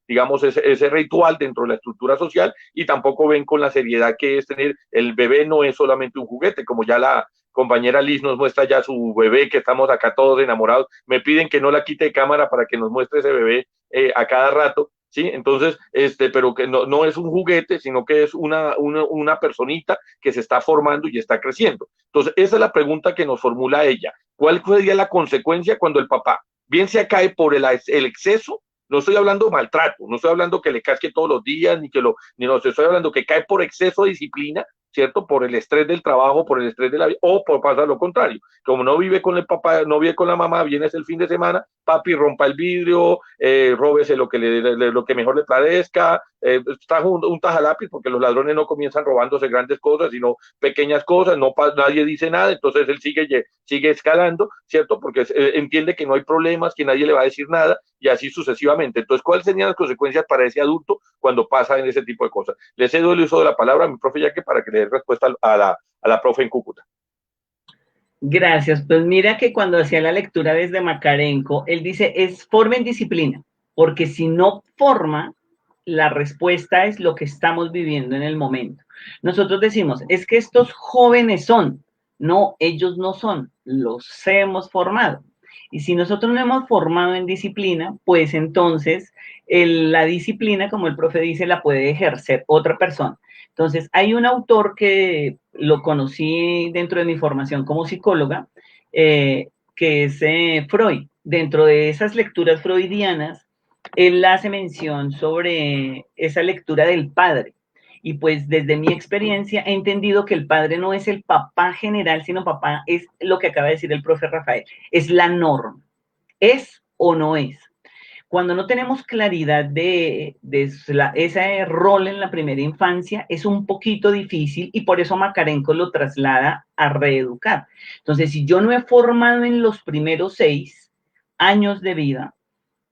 digamos, ese ritual dentro de la estructura social, y tampoco ven con la seriedad que es tener el bebé. No es solamente un juguete, como ya la compañera Liz nos muestra ya su bebé, que estamos acá todos enamorados. Me piden que no la quite de cámara para que nos muestre ese bebé a cada rato, ¿sí? Entonces, pero que no es un juguete, sino que es una personita que se está formando y está creciendo. Entonces, esa es la pregunta que nos formula ella. ¿Cuál sería la consecuencia cuando el papá bien se cae por el exceso? No estoy hablando de maltrato, no estoy hablando que le casque todos los días, ni no, estoy hablando que cae por exceso de disciplina, ¿cierto? Por el estrés del trabajo, por el estrés de la vida, o por pasar lo contrario. Como no vive con el papá, no vive con la mamá, vienes el fin de semana, papi, rompa el vidrio, róbese lo que mejor le parezca, trajo un tajalápiz, porque los ladrones no comienzan robándose grandes cosas, sino pequeñas cosas, nadie dice nada, entonces él sigue escalando, ¿cierto? Porque entiende que no hay problemas, que nadie le va a decir nada, y así sucesivamente. Entonces, ¿cuáles serían las consecuencias para ese adulto cuando pasa en ese tipo de cosas? Le cedo el uso de la palabra a mi profe Yaque para que le dé respuesta a la profe en Cúcuta. Gracias. Pues mira que cuando hacía la lectura desde Makarenko, él dice, formen disciplina, porque si no forma, la respuesta es lo que estamos viviendo en el momento. Nosotros decimos, es que estos jóvenes son. No, ellos no son, los hemos formado. Y si nosotros no hemos formado en disciplina, pues entonces la disciplina, como el profe dice, la puede ejercer otra persona. Entonces, hay un autor que lo conocí dentro de mi formación como psicóloga, que es Freud. Dentro de esas lecturas freudianas, él hace mención sobre esa lectura del padre. Y pues desde mi experiencia he entendido que el padre no es el papá general, sino papá es lo que acaba de decir el profe Rafael, es la norma. ¿Es o no es? Cuando no tenemos claridad de ese rol en la primera infancia, es un poquito difícil, y por eso Makarenko lo traslada a reeducar. Entonces, si yo no he formado en los primeros 6 años de vida,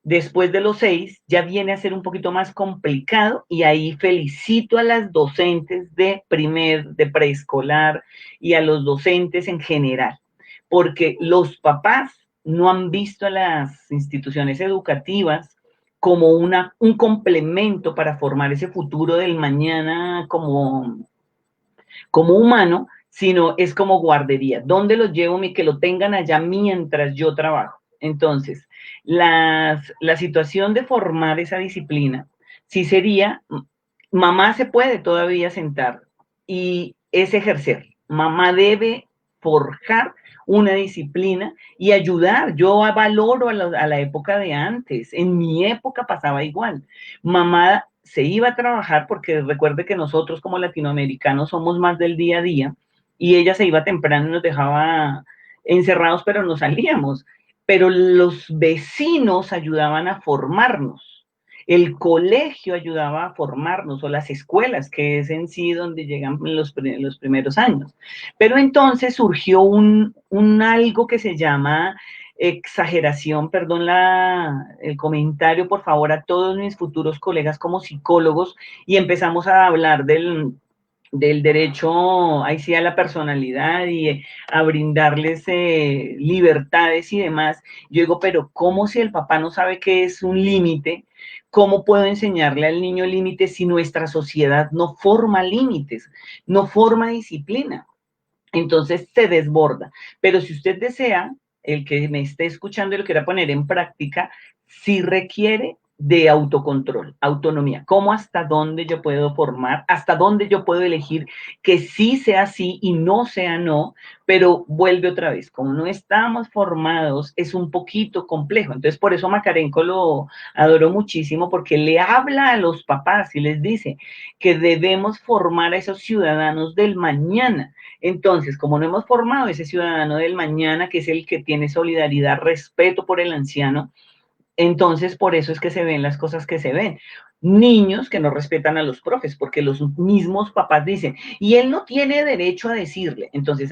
después de los 6 ya viene a ser un poquito más complicado, y ahí felicito a las docentes de preescolar y a los docentes en general, porque los papás no han visto a las instituciones educativas como un complemento para formar ese futuro del mañana como humano, sino es como guardería. ¿Dónde los llevo? Que lo tengan allá mientras yo trabajo. Entonces, la situación de formar esa disciplina, sí sería, mamá se puede todavía sentar y es ejercer. Mamá debe forjar una disciplina y ayudar. Yo valoro a la época de antes. En mi época pasaba igual. Mamá se iba a trabajar, porque recuerde que nosotros como latinoamericanos somos más del día a día, y ella se iba temprano y nos dejaba encerrados, pero no salíamos. Pero los vecinos ayudaban a formarnos. El colegio ayudaba a formarnos, o las escuelas, que es en sí donde llegan los primeros años. Pero entonces surgió un algo que se llama exageración, perdón el comentario, por favor, a todos mis futuros colegas como psicólogos y empezamos a hablar del derecho, ahí sí, a la personalidad y a brindarles libertades y demás. Yo digo, pero ¿cómo si el papá no sabe qué es un límite? ¿Cómo puedo enseñarle al niño límites si nuestra sociedad no forma límites, no forma disciplina? Entonces se desborda. Pero si usted desea, el que me esté escuchando y lo quiera poner en práctica, sí requiere de autocontrol, autonomía. ¿Cómo hasta dónde yo puedo formar? ¿Hasta dónde yo puedo elegir que sí sea sí y no sea no? Pero vuelve otra vez, como no estamos formados, es un poquito complejo. Entonces, por eso Makarenko lo adoro muchísimo, porque le habla a los papás y les dice que debemos formar a esos ciudadanos del mañana. Entonces, como no hemos formado ese ciudadano del mañana, que es el que tiene solidaridad, respeto por el anciano, entonces por eso es que se ven las cosas que se ven. Niños que no respetan a los profes, porque los mismos papás dicen, y él no tiene derecho a decirle. Entonces,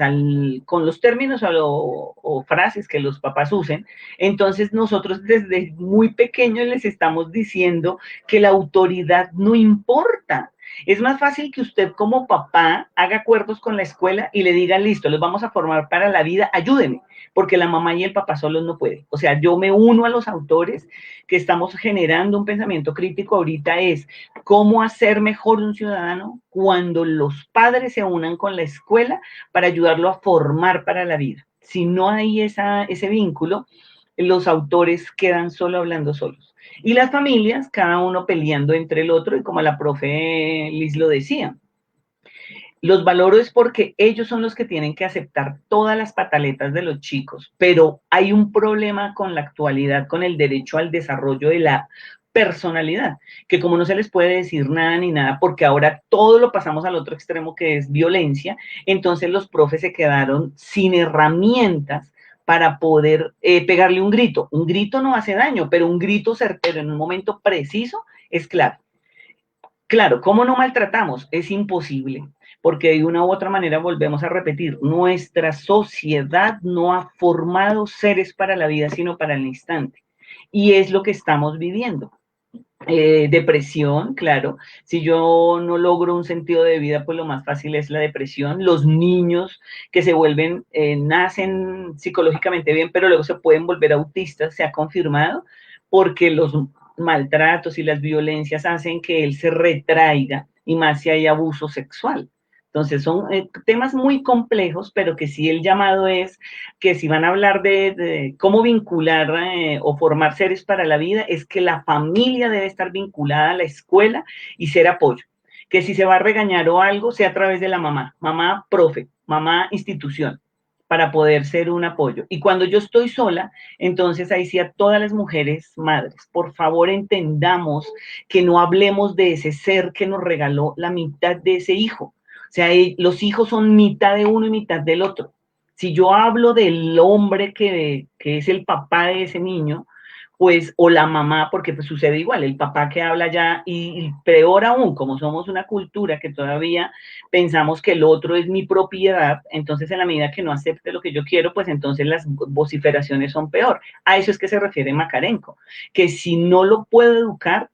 con los términos o frases que los papás usen, entonces nosotros desde muy pequeños les estamos diciendo que la autoridad no importa. Es más fácil que usted como papá haga acuerdos con la escuela y le diga, listo, los vamos a formar para la vida, ayúdenme, porque la mamá y el papá solos no pueden. O sea, yo me uno a los autores que estamos generando un pensamiento crítico ahorita, es cómo hacer mejor un ciudadano cuando los padres se unan con la escuela para ayudarlo a formar para la vida. Si no hay ese vínculo, los autores quedan solo hablando solos. Y las familias, cada uno peleando entre el otro, y como la profe Liz lo decía, los valoro es porque ellos son los que tienen que aceptar todas las pataletas de los chicos, pero hay un problema con la actualidad, con el derecho al desarrollo de la personalidad, que como no se les puede decir nada ni nada, porque ahora todo lo pasamos al otro extremo que es violencia, entonces los profes se quedaron sin herramientas para poder pegarle un grito. Un grito no hace daño, pero un grito certero en un momento preciso es clave. Claro, ¿cómo no maltratamos? Es imposible, porque de una u otra manera volvemos a repetir, nuestra sociedad no ha formado seres para la vida, sino para el instante. Y es lo que estamos viviendo. Depresión, claro. Si yo no logro un sentido de vida, pues lo más fácil es la depresión. Los niños que se vuelven, nacen psicológicamente bien, pero luego se pueden volver autistas, se ha confirmado, porque los maltratos y las violencias hacen que él se retraiga, y más si hay abuso sexual. Entonces son temas muy complejos, pero que sí el llamado es que si van a hablar de cómo vincular o formar seres para la vida, es que la familia debe estar vinculada a la escuela y ser apoyo. Que si se va a regañar o algo, sea a través de la mamá, mamá profe, mamá institución, para poder ser un apoyo. Y cuando yo estoy sola, entonces ahí sí a todas las mujeres madres, por favor entendamos que no hablemos de ese ser que nos regaló la mitad de ese hijo. O sea, los hijos son mitad de uno y mitad del otro. Si yo hablo del hombre que es el papá de ese niño, pues, o la mamá, porque pues sucede igual, el papá que habla ya, y peor aún, como somos una cultura que todavía pensamos que el otro es mi propiedad, entonces en la medida que no acepte lo que yo quiero, pues entonces las vociferaciones son peor. A eso es que se refiere Makarenko, que si no lo puedo educar,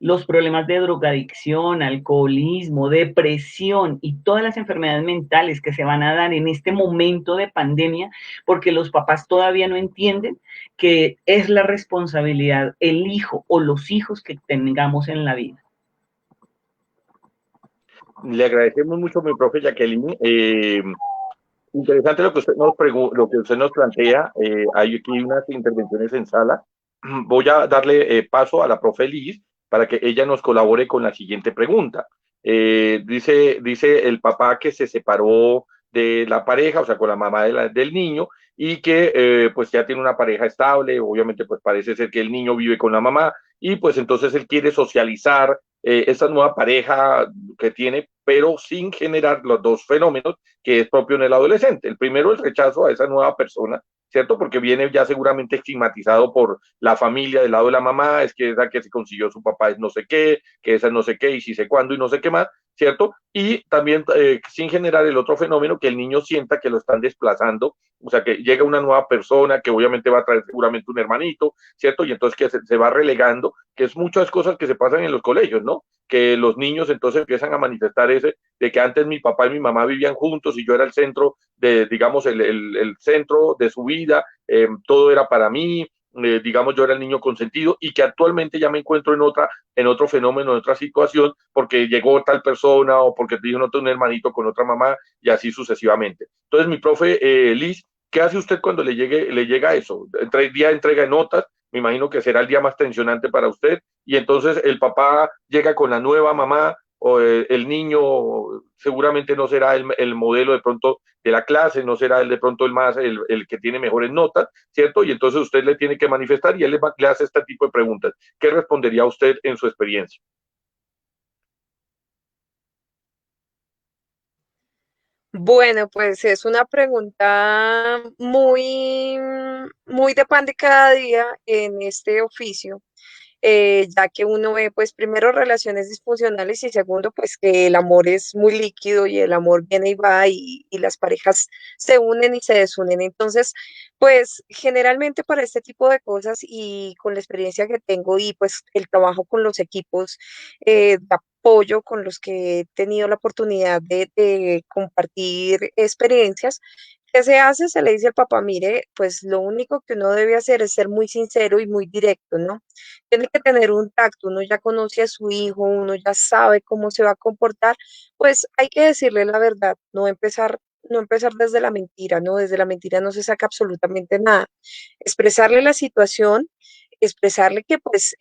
los problemas de drogadicción, alcoholismo, depresión y todas las enfermedades mentales que se van a dar en este momento de pandemia, porque los papás todavía no entienden que es la responsabilidad, el hijo o los hijos que tengamos en la vida. Le agradecemos mucho, mi profe Jacqueline. Interesante lo que usted lo que usted nos plantea. Hay aquí unas intervenciones en sala. Voy a darle paso a la profe Liz para que ella nos colabore con la siguiente pregunta. Dice el papá que se separó de la pareja, o sea, con la mamá del niño, y que pues ya tiene una pareja estable. Obviamente pues parece ser que el niño vive con la mamá, y pues entonces él quiere socializar esa nueva pareja que tiene, pero sin generar los dos fenómenos que es propio en el adolescente. El primero, el rechazo a esa nueva persona, ¿cierto? Porque viene ya seguramente estigmatizado por la familia del lado de la mamá, es que esa que se consiguió su papá es no sé qué, que esa no sé qué, y si sé cuándo y no sé qué más, ¿cierto? Y también sin generar el otro fenómeno, que el niño sienta que lo están desplazando o sea, que llega una nueva persona que obviamente va a traer seguramente un hermanito, ¿cierto? Y entonces que se va relegando, que es muchas cosas que se pasan en los colegios, ¿no? Que los niños entonces empiezan a manifestar ese, de que antes mi papá y mi mamá vivían juntos y yo era el centro de, digamos, el centro de su vida, todo era para mí, digamos, yo era el niño consentido y que actualmente ya me encuentro en otro fenómeno, en otra situación, porque llegó tal persona o porque te dijo no tengo un hermanito con otra mamá y así sucesivamente. Entonces, mi profe Liz, ¿qué hace usted cuando le llega eso? Día de entrega de notas, me imagino que será el día más tensionante para usted, y entonces el papá llega con la nueva mamá, o el niño seguramente no será el modelo de pronto de la clase, no será de pronto el que tiene mejores notas, ¿cierto? Y entonces usted le tiene que manifestar y él le hace este tipo de preguntas. ¿Qué respondería usted en su experiencia? Bueno, pues es una pregunta muy de pan de cada día en este oficio, ya que uno ve, pues, primero relaciones disfuncionales y segundo, pues, que el amor es muy líquido y el amor viene y va y las parejas se unen y se desunen. Entonces, pues, generalmente para este tipo de cosas y con la experiencia que tengo y pues el trabajo con los equipos de apoyo con los que he tenido la oportunidad de compartir experiencias, ¿qué se hace? Se le dice al papá, mire, pues lo único que uno debe hacer es ser muy sincero y muy directo, ¿no? Tiene que tener un tacto, uno ya conoce a su hijo, uno ya sabe cómo se va a comportar, pues hay que decirle la verdad, no empezar desde la mentira, ¿no? Desde la mentira no se saca absolutamente nada. Expresarle la situación, expresarle que pues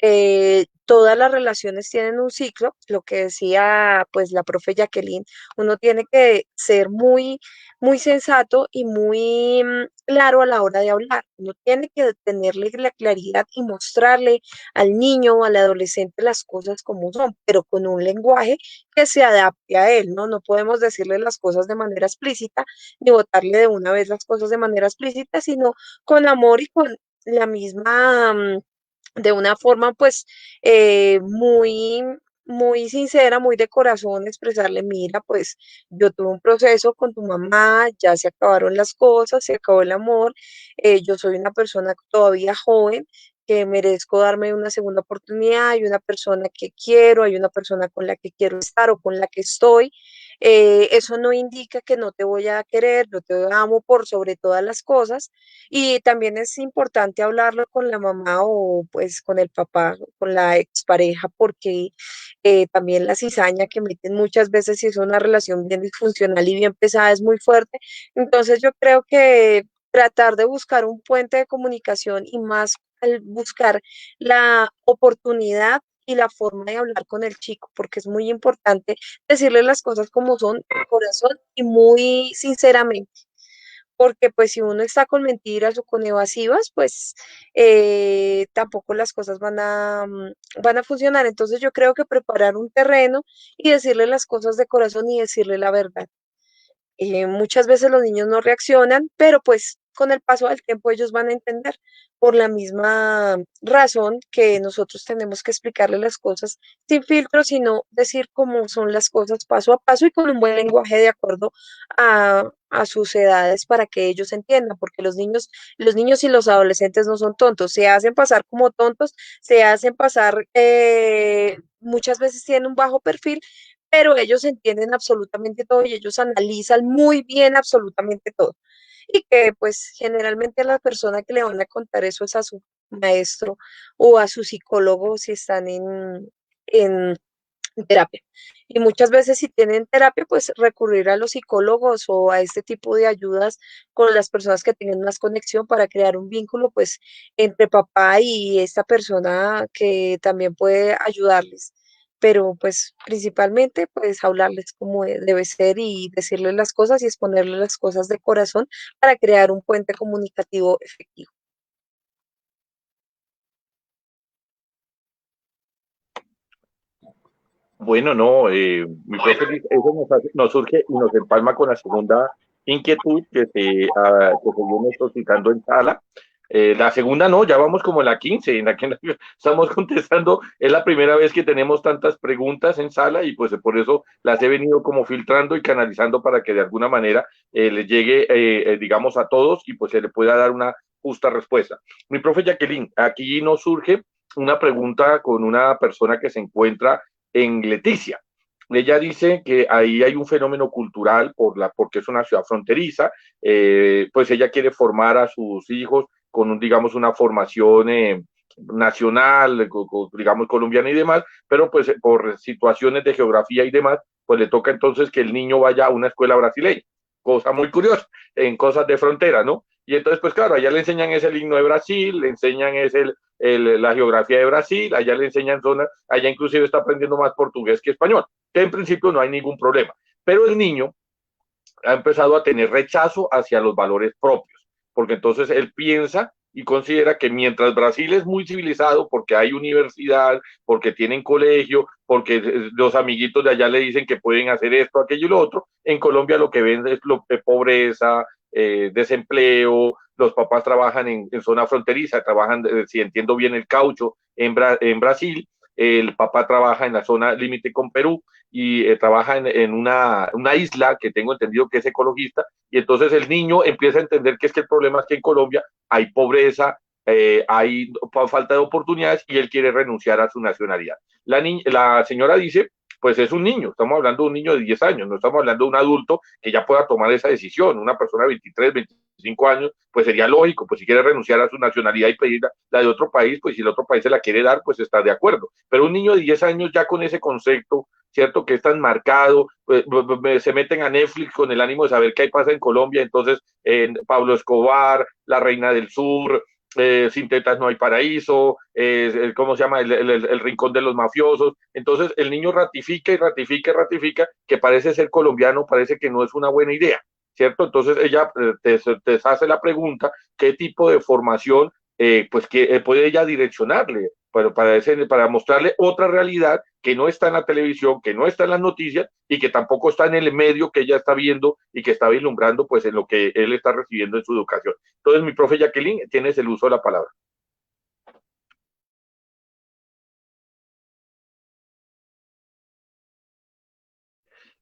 todas las relaciones tienen un ciclo, lo que decía pues la profe Jacqueline, uno tiene que ser muy sensato y muy claro a la hora de hablar, uno tiene que tenerle la claridad y mostrarle al niño o al adolescente las cosas como son, pero con un lenguaje que se adapte a él, ¿no? No podemos decirle las cosas de manera explícita ni botarle de una vez las cosas de manera explícita, sino con amor y con la misma, de una forma pues muy sincera, muy de corazón, expresarle, mira, pues yo tuve un proceso con tu mamá, ya se acabaron las cosas, se acabó el amor, yo soy una persona todavía joven, que merezco darme una segunda oportunidad, hay una persona que quiero, hay una persona con la que quiero estar o con la que estoy. Eso no indica que no te voy a querer, yo te amo por sobre todas las cosas y también es importante hablarlo con la mamá o pues con el papá, con la expareja, porque también la cizaña que meten muchas veces si es una relación bien disfuncional y bien pesada es muy fuerte. Entonces yo creo que tratar de buscar un puente de comunicación y más al buscar la oportunidad y la forma de hablar con el chico, porque es muy importante decirle las cosas como son, de corazón y muy sinceramente porque pues si uno está con mentiras o con evasivas, pues tampoco las cosas van a funcionar. Entonces yo creo que preparar un terreno y decirle las cosas de corazón y decirle la verdad. Muchas veces los niños no reaccionan, pero pues con el paso del tiempo ellos van a entender por la misma razón que nosotros tenemos que explicarle las cosas sin filtro, sino decir cómo son las cosas paso a paso y con un buen lenguaje de acuerdo a sus edades para que ellos entiendan, porque los niños y los adolescentes no son tontos, se hacen pasar como tontos, se hacen pasar, muchas veces tienen un bajo perfil, pero ellos entienden absolutamente todo y ellos analizan muy bien absolutamente todo. Y que pues generalmente la persona que le van a contar eso es a su maestro o a su psicólogo si están en terapia. Y muchas veces si tienen terapia, pues recurrir a los psicólogos o a este tipo de ayudas con las personas que tengan más conexión para crear un vínculo pues entre papá y esta persona que también puede ayudarles. Pero pues principalmente pues hablarles como debe ser y decirles las cosas y exponerles las cosas de corazón para crear un puente comunicativo efectivo. Bueno, no, mi profe, eso nos surge y nos empalma con la segunda inquietud que se viene suscitando en sala. La segunda no, ya vamos como en la 15, en la que estamos contestando, es la primera vez que tenemos tantas preguntas en sala y pues por eso las he venido como filtrando y canalizando para que de alguna manera les llegue, digamos, a todos y pues se le pueda dar una justa respuesta. Mi profe Jacqueline, aquí nos surge una pregunta con una persona que se encuentra en Leticia. Ella dice que ahí hay un fenómeno cultural porque es una ciudad fronteriza, pues ella quiere formar a sus hijos con, digamos, una formación nacional, digamos, colombiana y demás, pero pues por situaciones de geografía y demás, pues le toca entonces que el niño vaya a una escuela brasileña, cosa muy curiosa, en cosas de frontera, ¿no? Y entonces, pues claro, allá le enseñan es el himno de Brasil, le enseñan es la geografía de Brasil, allá le enseñan zonas, allá inclusive está aprendiendo más portugués que español, que en principio no hay ningún problema. Pero el niño ha empezado a tener rechazo hacia los valores propios, porque entonces él piensa y considera que mientras Brasil es muy civilizado, porque hay universidad, porque tienen colegio, porque los amiguitos de allá le dicen que pueden hacer esto, aquello y lo otro, en Colombia lo que ven es pobreza, desempleo, los papás trabajan en zona fronteriza, trabajan, si entiendo bien, el caucho en Brasil, el papá trabaja en la zona límite con Perú y trabaja en una isla que tengo entendido que es ecologista, y entonces el niño empieza a entender que es que el problema es que en Colombia hay pobreza, hay falta de oportunidades y él quiere renunciar a su nacionalidad. La señora dice, pues es un niño, estamos hablando de un niño de 10 años, no estamos hablando de un adulto que ya pueda tomar esa decisión, una persona de 23, 25 años, pues sería lógico, pues si quiere renunciar a su nacionalidad y pedir la de otro país, pues si el otro país se la quiere dar, pues está de acuerdo. Pero un niño de 10 años ya con ese concepto, ¿cierto? Que es tan marcado, pues, se meten a Netflix con el ánimo de saber qué pasa en Colombia, entonces Pablo Escobar, La Reina del Sur, Sin tetas no hay paraíso, ¿cómo se llama? El rincón de los mafiosos. Entonces el niño ratifica y ratifica y ratifica que parece ser colombiano, parece que no es una buena idea, ¿cierto? Entonces ella te hace la pregunta, ¿qué tipo de formación pues que puede ella direccionarle para mostrarle otra realidad que no está en la televisión, que no está en las noticias y que tampoco está en el medio que ella está viendo y que está vislumbrando pues en lo que él está recibiendo en su educación? Entonces, mi profe Jacqueline, tienes el uso de la palabra.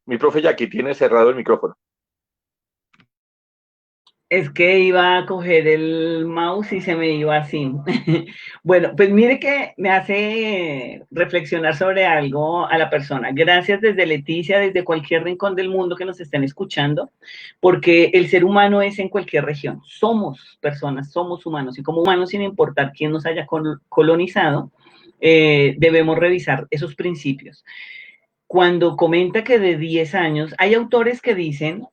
Mi profe Jackie tiene cerrado el micrófono. Es que iba a coger el mouse y se me iba así. Bueno, pues mire que me hace reflexionar sobre algo a la persona. Gracias desde Leticia, desde cualquier rincón del mundo que nos estén escuchando, porque el ser humano es en cualquier región. Somos personas, somos humanos, y como humanos, sin importar quién nos haya colonizado, debemos revisar esos principios. Cuando comenta que de 10 años, hay autores que dicen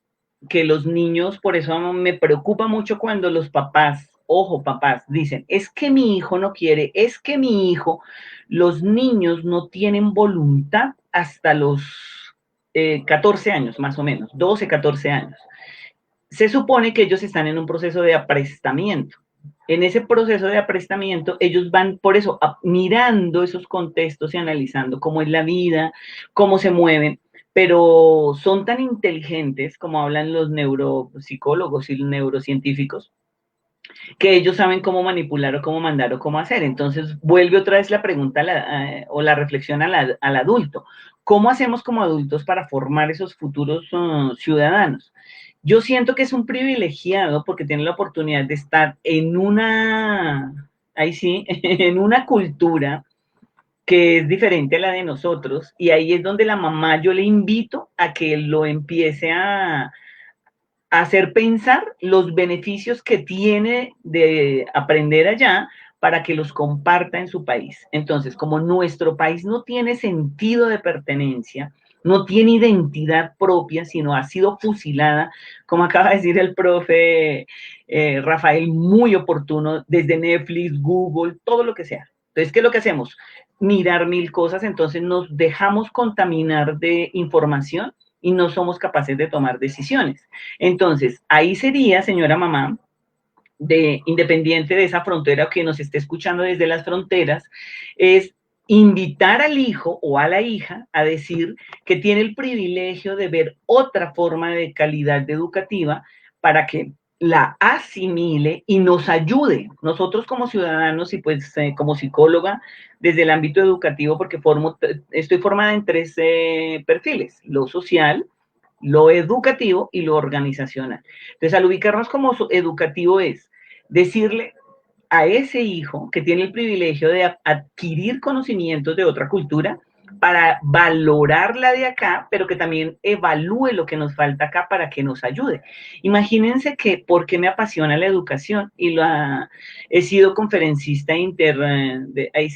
que los niños, por eso me preocupa mucho cuando los papás, ojo papás, dicen, es que mi hijo no quiere, es que mi hijo, los niños no tienen voluntad hasta los 14 años, más o menos, 12, 14 años. Se supone que ellos están en un proceso de aprestamiento. En ese proceso de aprestamiento, ellos van por eso mirando esos contextos y analizando cómo es la vida, cómo se mueven, pero son tan inteligentes como hablan los neuropsicólogos y los neurocientíficos, que ellos saben cómo manipular o cómo mandar o cómo hacer. Entonces vuelve otra vez la pregunta o la reflexión al adulto. ¿Cómo hacemos como adultos para formar esos futuros ciudadanos? Yo siento que es un privilegiado porque tiene la oportunidad de estar en ahí sí, en una cultura que es diferente a la de nosotros, y ahí es donde la mamá yo le invito a que lo empiece a hacer pensar los beneficios que tiene de aprender allá para que los comparta en su país. Entonces, como nuestro país no tiene sentido de pertenencia, no tiene identidad propia, sino ha sido fusilada, como acaba de decir el profe Rafael, muy oportuno, desde Netflix, Google, todo lo que sea. Entonces, ¿qué es lo que hacemos? Mirar mil cosas, entonces nos dejamos contaminar de información y no somos capaces de tomar decisiones. Entonces, ahí sería, señora mamá, independiente de esa frontera que nos esté escuchando desde las fronteras, es invitar al hijo o a la hija a decir que tiene el privilegio de ver otra forma de calidad educativa para que la asimile y nos ayude, nosotros como ciudadanos y pues como psicóloga desde el ámbito educativo, porque estoy formada en tres perfiles, lo social, lo educativo y lo organizacional. Entonces, al ubicarnos como educativo es decirle a ese hijo que tiene el privilegio de adquirir conocimientos de otra cultura para valorar la de acá, pero que también evalúe lo que nos falta acá para que nos ayude. Imagínense que porque me apasiona la educación y he sido conferencista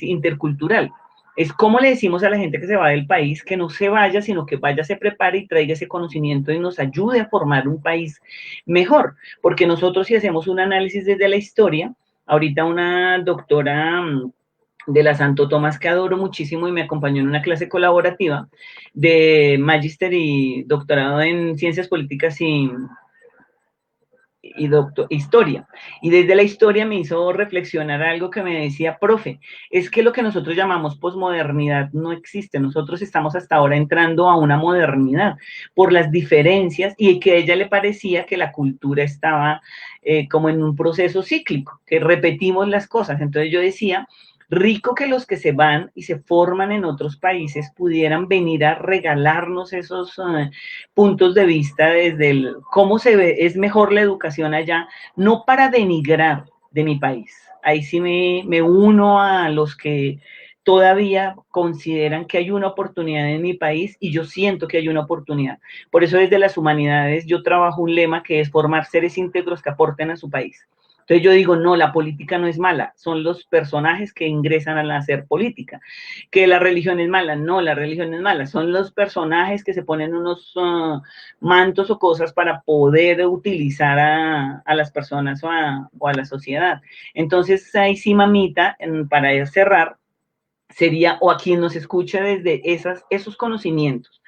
intercultural. Es como le decimos a la gente que se va del país, que no se vaya, sino que vaya, se prepare y traiga ese conocimiento y nos ayude a formar un país mejor. Porque nosotros si hacemos un análisis desde la historia, ahorita una doctora de la Santo Tomás que adoro muchísimo y me acompañó en una clase colaborativa de magíster y doctorado en ciencias políticas y historia. Y desde la historia me hizo reflexionar algo que me decía, profe, es que lo que nosotros llamamos posmodernidad no existe. Nosotros estamos hasta ahora entrando a una modernidad por las diferencias y que a ella le parecía que la cultura estaba como en un proceso cíclico, que repetimos las cosas. Entonces yo decía, rico que los que se van y se forman en otros países pudieran venir a regalarnos esos puntos de vista desde cómo es mejor la educación allá, no para denigrar de mi país. Ahí sí me uno a los que todavía consideran que hay una oportunidad en mi país y yo siento que hay una oportunidad. Por eso desde las humanidades yo trabajo un lema que es formar seres íntegros que aporten a su país. Entonces yo digo, no, la política no es mala, son los personajes que ingresan a hacer política. Que la religión es mala, no, la religión es mala, son los personajes que se ponen unos mantos o cosas para poder utilizar a las personas o a la sociedad. Entonces ahí sí, mamita, para cerrar, sería, o a quien nos escucha desde esos conocimientos.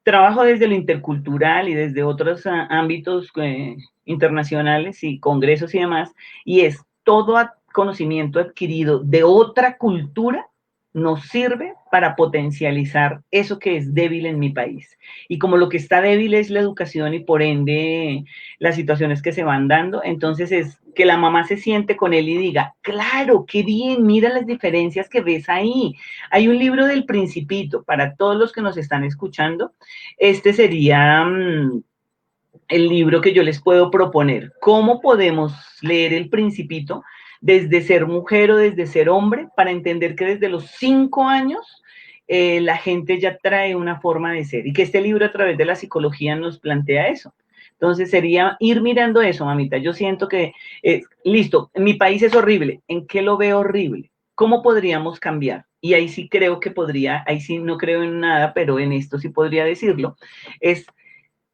Trabajo desde lo intercultural y desde otros ámbitos internacionales y congresos y demás, y es todo conocimiento adquirido de otra cultura nos sirve para potencializar eso que es débil en mi país. Y como lo que está débil es la educación y por ende las situaciones que se van dando, entonces es que la mamá se siente con él y diga, claro, qué bien, mira las diferencias que ves ahí. Hay un libro del Principito para todos los que nos están escuchando. Este sería el libro que yo les puedo proponer. ¿Cómo podemos leer El Principito desde ser mujer o desde ser hombre para entender que desde los 5 años la gente ya trae una forma de ser y que este libro a través de la psicología nos plantea eso? Entonces sería ir mirando eso, mamita. Yo siento que, listo, mi país es horrible. ¿En qué lo veo horrible? ¿Cómo podríamos cambiar? Y ahí sí creo que podría, ahí sí no creo en nada, pero en esto sí podría decirlo, es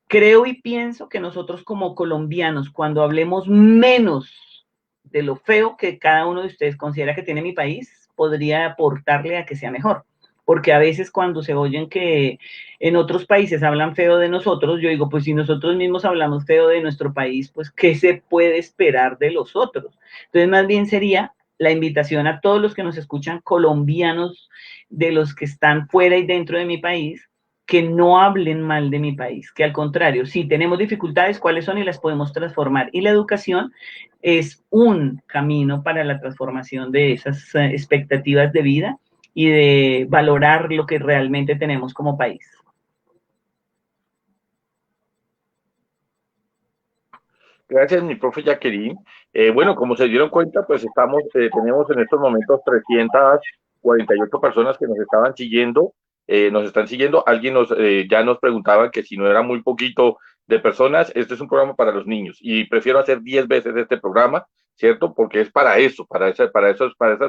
creo y pienso que nosotros como colombianos, cuando hablemos menos de lo feo que cada uno de ustedes considera que tiene mi país, podría aportarle a que sea mejor. Porque a veces cuando se oyen que en otros países hablan feo de nosotros, yo digo, pues si nosotros mismos hablamos feo de nuestro país, pues ¿qué se puede esperar de los otros? Entonces más bien sería la invitación a todos los que nos escuchan, colombianos, de los que están fuera y dentro de mi país, que no hablen mal de mi país, que al contrario, si tenemos dificultades, ¿cuáles son? Y las podemos transformar. Y la educación es un camino para la transformación de esas expectativas de vida y de valorar lo que realmente tenemos como país. Gracias, mi profe Jacqueline. Bueno, como se dieron cuenta, pues tenemos en estos momentos 348 personas que nos estaban siguiendo, nos están siguiendo. Alguien ya nos preguntaba que si no era muy poquito de personas. Este es un programa para los niños y prefiero hacer 10 veces este programa, ¿cierto? Porque es para eso, para esas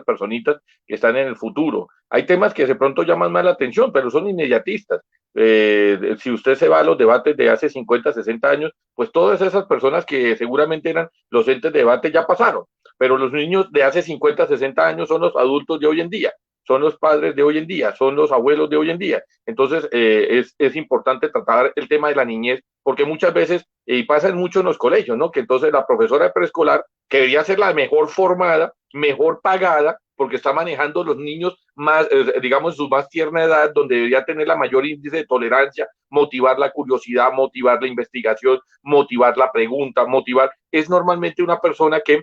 personitas que están en el futuro. Hay temas que de pronto llaman más la atención, pero son inmediatistas. Si usted se va a los debates de hace 50, 60 años, pues todas esas personas que seguramente eran los entes de debate ya pasaron, pero los niños de hace 50, 60 años son los adultos de hoy en día, son los padres de hoy en día, son los abuelos de hoy en día. Entonces es importante tratar el tema de la niñez, porque muchas veces, y pasa mucho en los colegios, ¿no? Que entonces la profesora de preescolar, que debería ser la mejor formada, mejor pagada, porque está manejando los niños más, digamos, su más tierna edad, donde debería tener la mayor índice de tolerancia, motivar la curiosidad, motivar la investigación, motivar la pregunta, motivar. Es normalmente una persona que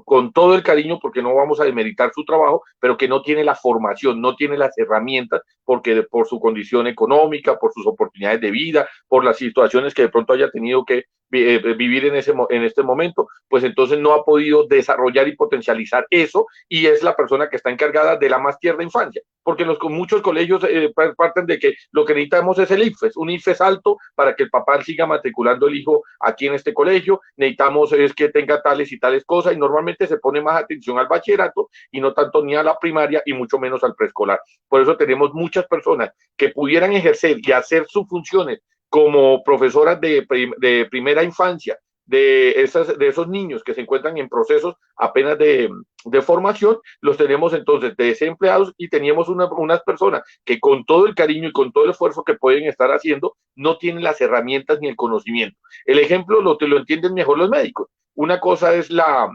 con todo el cariño, porque no vamos a demeritar su trabajo, pero que no tiene la formación, no tiene las herramientas, porque por su condición económica, por sus oportunidades de vida, por las situaciones que de pronto haya tenido que vivir en este momento, pues entonces no ha podido desarrollar y potencializar eso, y es la persona que está encargada de la más tierna infancia, porque muchos colegios parten de que lo que necesitamos es el IFES, un IFES alto para que el papá siga matriculando el hijo aquí en este colegio, necesitamos es que tenga tales y tales cosas, y normalmente se pone más atención al bachillerato y no tanto ni a la primaria y mucho menos al preescolar. Por eso tenemos muchas personas que pudieran ejercer y hacer sus funciones como profesoras de primera infancia, de esos niños que se encuentran en procesos apenas de formación, los tenemos entonces desempleados, y teníamos unas personas que con todo el cariño y con todo el esfuerzo que pueden estar haciendo, no tienen las herramientas ni el conocimiento. El ejemplo lo entienden mejor los médicos. Una cosa es la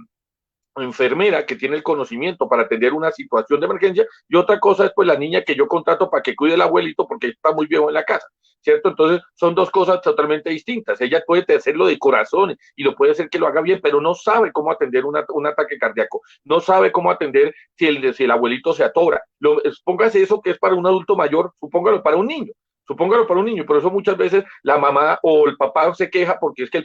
enfermera que tiene el conocimiento para atender una situación de emergencia, y otra cosa es pues la niña que yo contrato para que cuide al abuelito porque está muy viejo en la casa, ¿cierto? Entonces son dos cosas totalmente distintas. Ella puede hacerlo de corazón y lo puede hacer que lo haga bien, pero no sabe cómo atender un ataque cardíaco, no sabe cómo atender si el abuelito se atora. Póngase eso que es para un adulto mayor, supóngalo para un niño. Supóngalo para un niño, por eso muchas veces la mamá o el papá se queja porque es que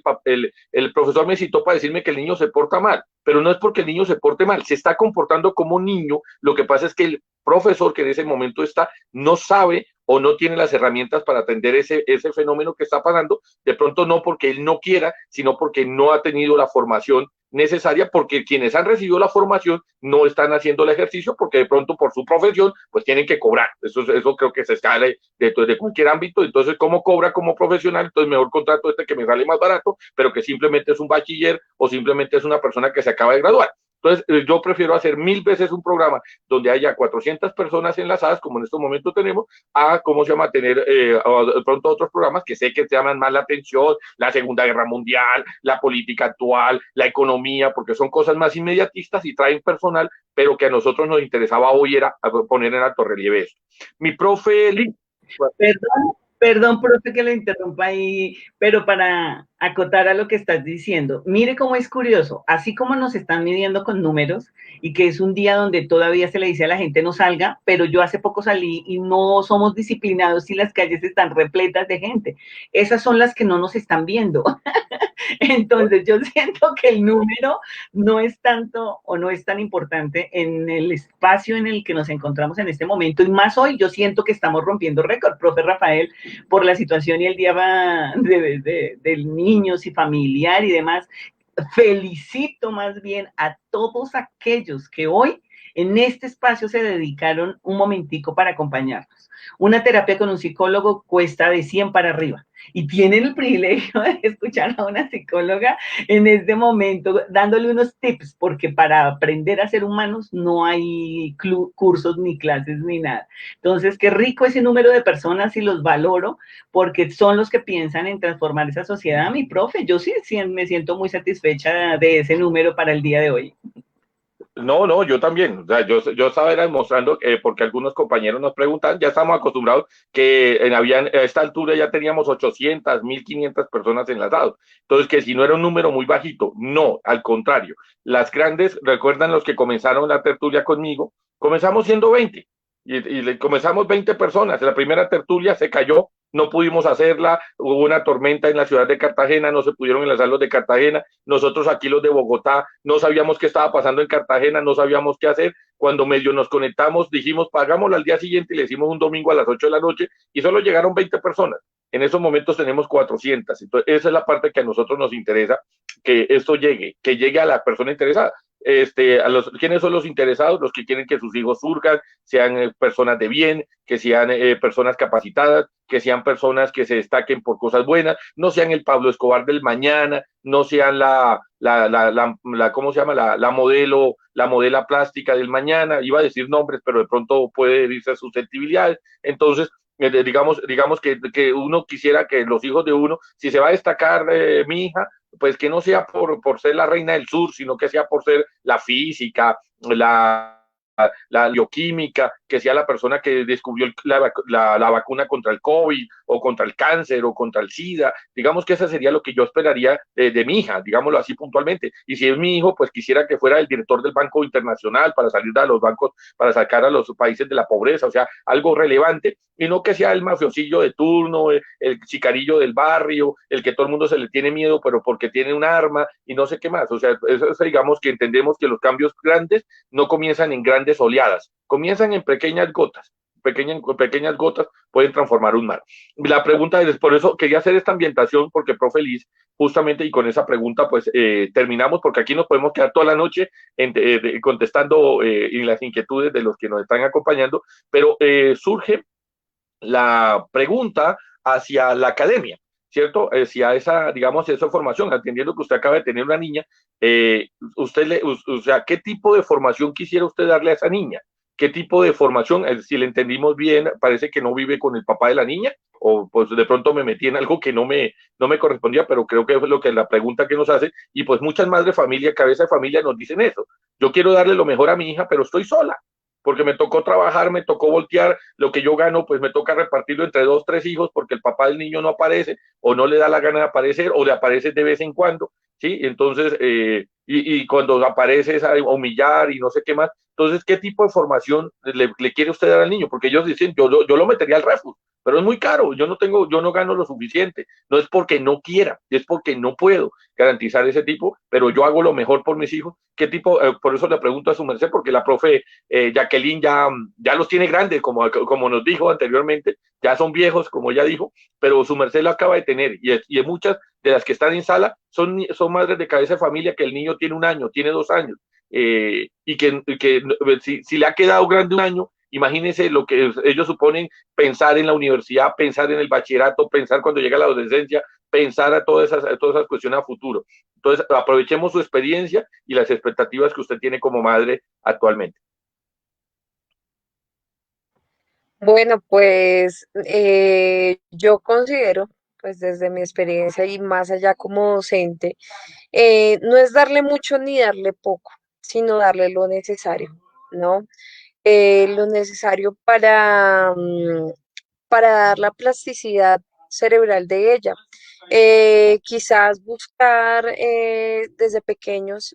el profesor me citó para decirme que el niño se porta mal, pero no es porque el niño se porte mal, se está comportando como un niño. Lo que pasa es que el profesor que en ese momento está no sabe o no tiene las herramientas para atender ese fenómeno que está pasando, de pronto no porque él no quiera, sino porque no ha tenido la formación necesaria, porque quienes han recibido la formación no están haciendo el ejercicio, porque de pronto por su profesión pues tienen que cobrar. Eso creo que se escala de cualquier ámbito. Entonces, ¿cómo cobra como profesional? Entonces mejor contrato que me sale más barato, pero que simplemente es un bachiller o simplemente es una persona que se acaba de graduar. Entonces, yo prefiero hacer 1000 veces un programa donde haya 400 personas enlazadas, como en estos momentos tenemos, a, ¿cómo se llama?, tener de pronto otros programas que sé que te llaman más la atención, la Segunda Guerra Mundial, la política actual, la economía, porque son cosas más inmediatistas y traen personal, pero que a nosotros nos interesaba hoy era poner en alto relieve eso. Mi profe Lee. Perdón, profe, que le interrumpa ahí, pero para acotar a lo que estás diciendo, mire cómo es curioso, así como nos están midiendo con números y que es un día donde todavía se le dice a la gente no salga, pero yo hace poco salí y no somos disciplinados y las calles están repletas de gente. Esas son las que no nos están viendo. Entonces yo siento que el número no es tanto o no es tan importante en el espacio en el que nos encontramos en este momento, y más hoy yo siento que estamos rompiendo récord, profe Rafael, por la situación y el día de niños y familiar y demás. Felicito más bien a todos aquellos que hoy en este espacio se dedicaron un momentico para acompañarnos. Una terapia con un psicólogo cuesta de 100 para arriba, y tienen el privilegio de escuchar a una psicóloga en este momento dándole unos tips, porque para aprender a ser humanos no hay cursos ni clases ni nada. Entonces, qué rico ese número de personas, y los valoro porque son los que piensan en transformar esa sociedad. Mi profe, yo sí me siento muy satisfecha de ese número para el día de hoy. No, yo también. O sea, yo estaba demostrando, porque algunos compañeros nos preguntan, ya estamos acostumbrados que a esta altura ya teníamos 800, 1500 personas enlazadas. Entonces, que si no era un número muy bajito, no, al contrario. Las grandes, recuerdan los que comenzaron la tertulia conmigo, comenzamos siendo 20 y comenzamos 20 personas. La primera tertulia se cayó, no pudimos hacerla, hubo una tormenta en la ciudad de Cartagena, no se pudieron enlazar los de Cartagena, nosotros aquí los de Bogotá no sabíamos qué estaba pasando en Cartagena, no sabíamos qué hacer. Cuando medio nos conectamos, dijimos, pagámoslo al día siguiente, y le hicimos un domingo a las 8 de la noche, y solo llegaron 20 personas. En esos momentos tenemos 400. Entonces, esa es la parte que a nosotros nos interesa, que esto llegue, que llegue a la persona interesada. ¿Quiénes son los interesados? Los que quieren que sus hijos surjan, sean personas de bien, que sean personas capacitadas, que sean personas que se destaquen por cosas buenas, no sean el Pablo Escobar del mañana, no sean ¿cómo se llama? La modela plástica del mañana. Iba a decir nombres, pero de pronto puede herirse a susceptibilidades. Entonces, digamos que uno quisiera que los hijos de uno, si se va a destacar mi hija, pues que no sea por ser la reina del sur, sino que sea por ser la física, la la bioquímica, que sea la persona que descubrió la vacuna contra el COVID o contra el cáncer o contra el SIDA. Digamos que eso sería lo que yo esperaría de mi hija, digámoslo así puntualmente. Y si es mi hijo, pues quisiera que fuera el director del Banco Internacional para salir de los bancos, para sacar a los países de la pobreza, o sea, algo relevante, y no que sea el mafiosillo de turno, el chicarillo del barrio, el que todo el mundo se le tiene miedo, pero porque tiene un arma y no sé qué más. O sea, eso digamos que entendemos que los cambios grandes no comienzan en grandes oleadas, comienzan en pequeñas gotas. Pequeñas gotas pueden transformar un mar. La pregunta es, por eso quería hacer esta ambientación, porque profe Liz, justamente, y con esa pregunta, pues terminamos, porque aquí nos podemos quedar toda la noche contestando las inquietudes de los que nos están acompañando, pero surge la pregunta hacia la academia, ¿cierto? Hacia esa, digamos, esa formación, atendiendo que usted acaba de tener una niña, o sea, ¿qué tipo de formación quisiera usted darle a esa niña? ¿Qué tipo de formación? Si le entendimos bien, parece que no vive con el papá de la niña, o pues de pronto me metí en algo que no me correspondía, pero creo que es lo que la pregunta que nos hace, y pues muchas madres de familia, cabeza de familia nos dicen eso. Yo quiero darle lo mejor a mi hija, pero estoy sola porque me tocó trabajar, me tocó voltear, lo que yo gano, pues me toca repartirlo entre 2, 3 hijos, porque el papá del niño no aparece, o no le da la gana de aparecer, o le aparece de vez en cuando, ¿sí? Entonces, y cuando aparece es a humillar y no sé qué más. Entonces, ¿qué tipo de formación le quiere usted dar al niño? Porque ellos dicen, yo lo metería al refus, pero es muy caro, yo no gano lo suficiente, no es porque no quiera, es porque no puedo garantizar ese tipo, pero yo hago lo mejor por mis hijos. ¿Qué tipo? Por eso le pregunto a su merced, porque la profe Jacqueline ya los tiene grandes, como nos dijo anteriormente, ya son viejos, como ella dijo, pero su merced lo acaba de tener, y muchas de las que están en sala son madres de cabeza de familia que el niño tiene 1 año, tiene 2 años, y que si le ha quedado grande 1 año, imagínense lo que ellos suponen pensar en la universidad, pensar en el bachillerato, pensar cuando llega la adolescencia, pensar a todas esas cuestiones a futuro. Entonces, aprovechemos su experiencia y las expectativas que usted tiene como madre actualmente. Bueno, pues yo considero, pues desde mi experiencia y más allá como docente, no es darle mucho ni darle poco, sino darle lo necesario, ¿no? Lo necesario para dar la plasticidad cerebral de ella. Quizás buscar desde pequeños,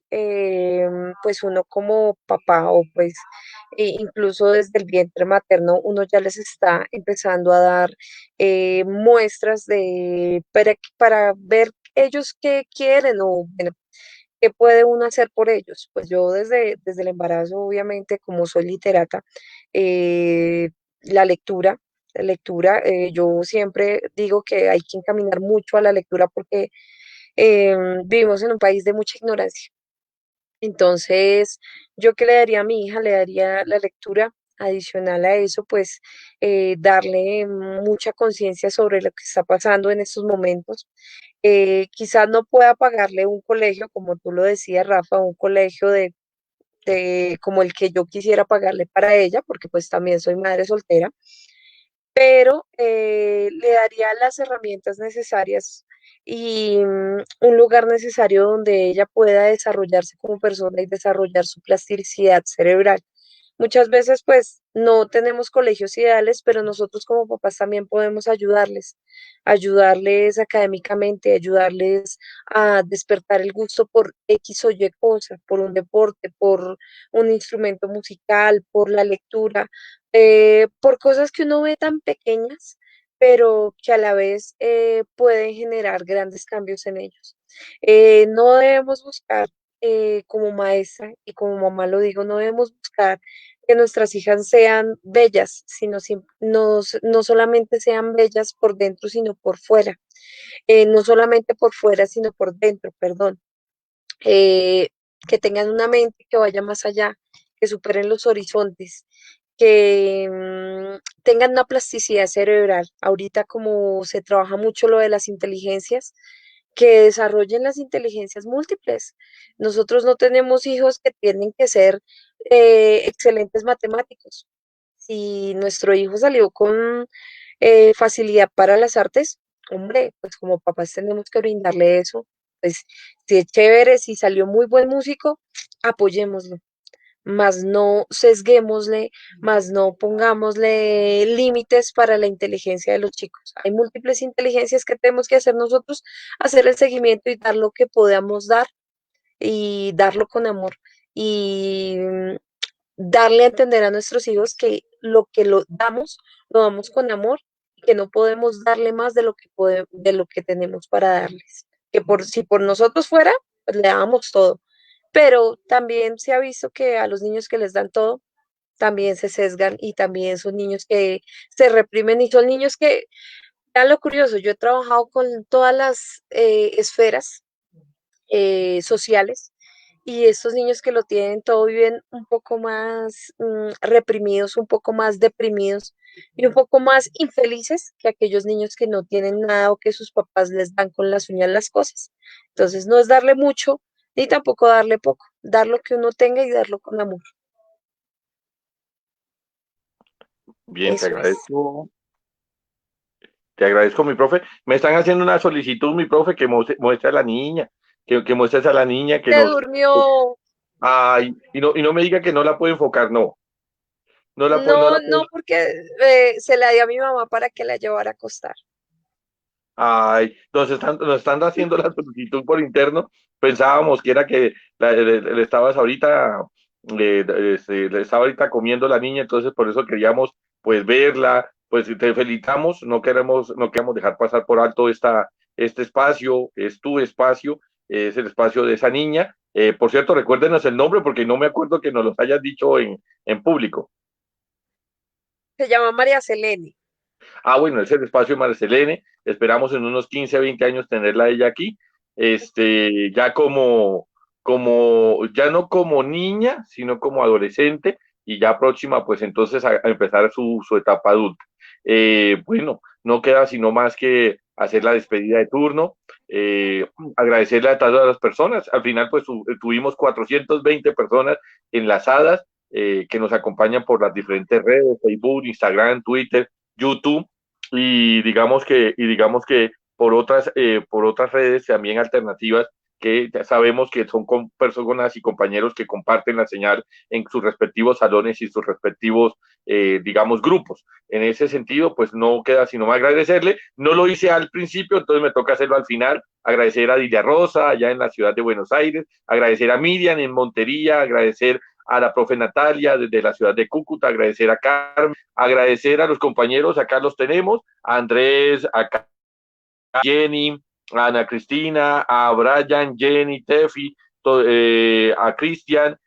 pues uno como papá o pues incluso desde el vientre materno, uno ya les está empezando a dar muestras para ver ellos qué quieren o bueno, qué puede uno hacer por ellos. Pues yo desde el embarazo, obviamente, como soy literata, eh, la lectura, yo siempre digo que hay que encaminar mucho a la lectura porque vivimos en un país de mucha ignorancia. Entonces, ¿yo qué le daría a mi hija? Le daría la lectura. Adicional a eso, pues darle mucha conciencia sobre lo que está pasando en estos momentos. Quizás no pueda pagarle un colegio, como tú lo decías, Rafa, un colegio como el que yo quisiera pagarle para ella, porque pues también soy madre soltera, pero le daría las herramientas necesarias y un lugar necesario donde ella pueda desarrollarse como persona y desarrollar su plasticidad cerebral. Muchas veces, pues, no tenemos colegios ideales, pero nosotros como papás también podemos ayudarles académicamente, ayudarles a despertar el gusto por X o Y cosa, por un deporte, por un instrumento musical, por la lectura, por cosas que uno ve tan pequeñas, pero que a la vez pueden generar grandes cambios en ellos. No debemos buscar, como maestra y como mamá lo digo, no debemos buscar que nuestras hijas sean bellas, no solamente sean bellas por dentro, sino por fuera. No solamente por fuera, sino por dentro, perdón. Eh, que tengan una mente que vaya más allá, que superen los horizontes, que tengan una plasticidad cerebral. Ahorita como se trabaja mucho lo de las inteligencias, que desarrollen las inteligencias múltiples. Nosotros no tenemos hijos que tienen que ser excelentes matemáticos. Si nuestro hijo salió con facilidad para las artes, hombre, pues como papás tenemos que brindarle eso. Pues si es chévere, si salió muy buen músico, apoyémoslo, más no sesguémosle, más no pongámosle límites para la inteligencia de los chicos. Hay múltiples inteligencias que tenemos que hacer nosotros, hacer el seguimiento y dar lo que podamos dar y darlo con amor. Y darle a entender a nuestros hijos que lo damos con amor y que no podemos darle más de lo que de lo que tenemos para darles. Que por si por nosotros fuera, pues le dábamos todo. Pero también se ha visto que a los niños que les dan todo, también se sesgan y también son niños que se reprimen y son niños que, vean lo curioso, yo he trabajado con todas las esferas sociales y estos niños que lo tienen todo viven un poco más reprimidos, un poco más deprimidos y un poco más infelices que aquellos niños que no tienen nada o que sus papás les dan con las uñas las cosas. Entonces no es darle mucho ni tampoco darle poco, dar lo que uno tenga y darlo con amor. Bien, Eso es. te agradezco, mi profe. Me están haciendo una solicitud, mi profe, que muestre a la niña, que muestres a la niña, que Se nos... durmió. Ay, y no me diga que no la puede enfocar, no. No No, la puedo. no, porque se la di a mi mamá para que la llevara a acostar. Ay, nos están haciendo la solicitud por interno. Pensábamos que era que le estabas ahorita, le estaba ahorita comiendo la niña, entonces por eso queríamos pues verla. Pues te felicitamos, no queremos dejar pasar por alto este espacio, es tu espacio, es el espacio de esa niña. Por cierto, recuérdenos el nombre porque no me acuerdo que nos los hayas dicho en público. Se llama María Selene. Bueno, es el espacio de Marcelene. Esperamos en unos 15, 20 años tenerla ella aquí. Ya ya no como niña, sino como adolescente y ya próxima, pues entonces a empezar su etapa adulta. Bueno, no queda sino más que hacer la despedida de turno, agradecerle a todas las personas. Al final, pues tuvimos 420 personas enlazadas que nos acompañan por las diferentes redes, Facebook, Instagram, Twitter, YouTube y digamos que por otras redes también alternativas que ya sabemos que son con personas y compañeros que comparten la señal en sus respectivos salones y sus respectivos, digamos, grupos. En ese sentido, pues no queda sino más agradecerle. No lo hice al principio, entonces me toca hacerlo al final. Agradecer a Dilia Rosa, allá en la ciudad de Buenos Aires, agradecer a Miriam en Montería, agradecer a la profe Natalia desde la ciudad de Cúcuta, agradecer a Carmen, agradecer a los compañeros, acá los tenemos, a Andrés, a Jenny, a Ana Cristina, a Brian, Jenny, Tefi, a Cristian,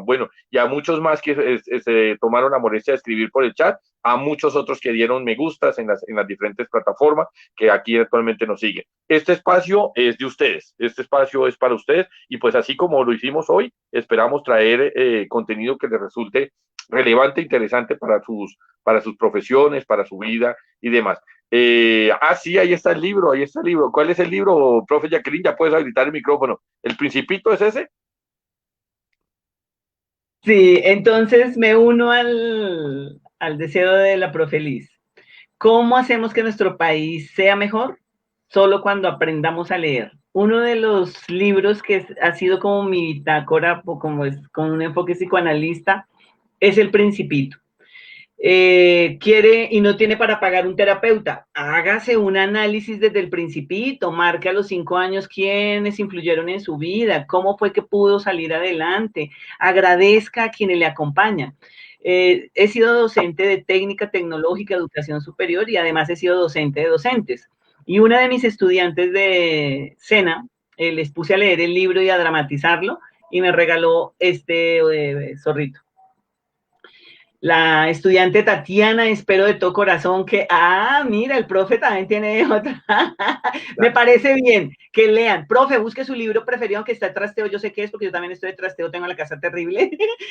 bueno, y a muchos más que se tomaron la molestia de escribir por el chat, a muchos otros que dieron me gustas en las diferentes plataformas que aquí actualmente nos siguen. Este espacio es de ustedes, este espacio es para ustedes y pues así como lo hicimos hoy, esperamos traer contenido que les resulte relevante, interesante para sus profesiones, para su vida y demás. Sí, ahí está el libro, ahí está el libro. ¿Cuál es el libro, profe Jacqueline? Ya puedes habilitar el micrófono. ¿El Principito es ese? Sí, entonces me uno al deseo de la profe Liz. ¿Cómo hacemos que nuestro país sea mejor? Solo cuando aprendamos a leer. Uno de los libros que ha sido como mi bitácora, como es con un enfoque psicoanalista, es El Principito. Quiere y no tiene para pagar un terapeuta, hágase un análisis desde el principito, marque a los 5 años quiénes influyeron en su vida, cómo fue que pudo salir adelante, agradezca a quienes le acompañan. He sido docente de técnica tecnológica, educación superior y además he sido docente de docentes. Y una de mis estudiantes de SENA, les puse a leer el libro y a dramatizarlo y me regaló este zorrito. La estudiante Tatiana, espero de todo corazón que, mira, el profe también tiene otra. Me parece bien que lean. Profe, busque su libro preferido, aunque está de trasteo, yo sé qué es, porque yo también estoy de trasteo, tengo la casa terrible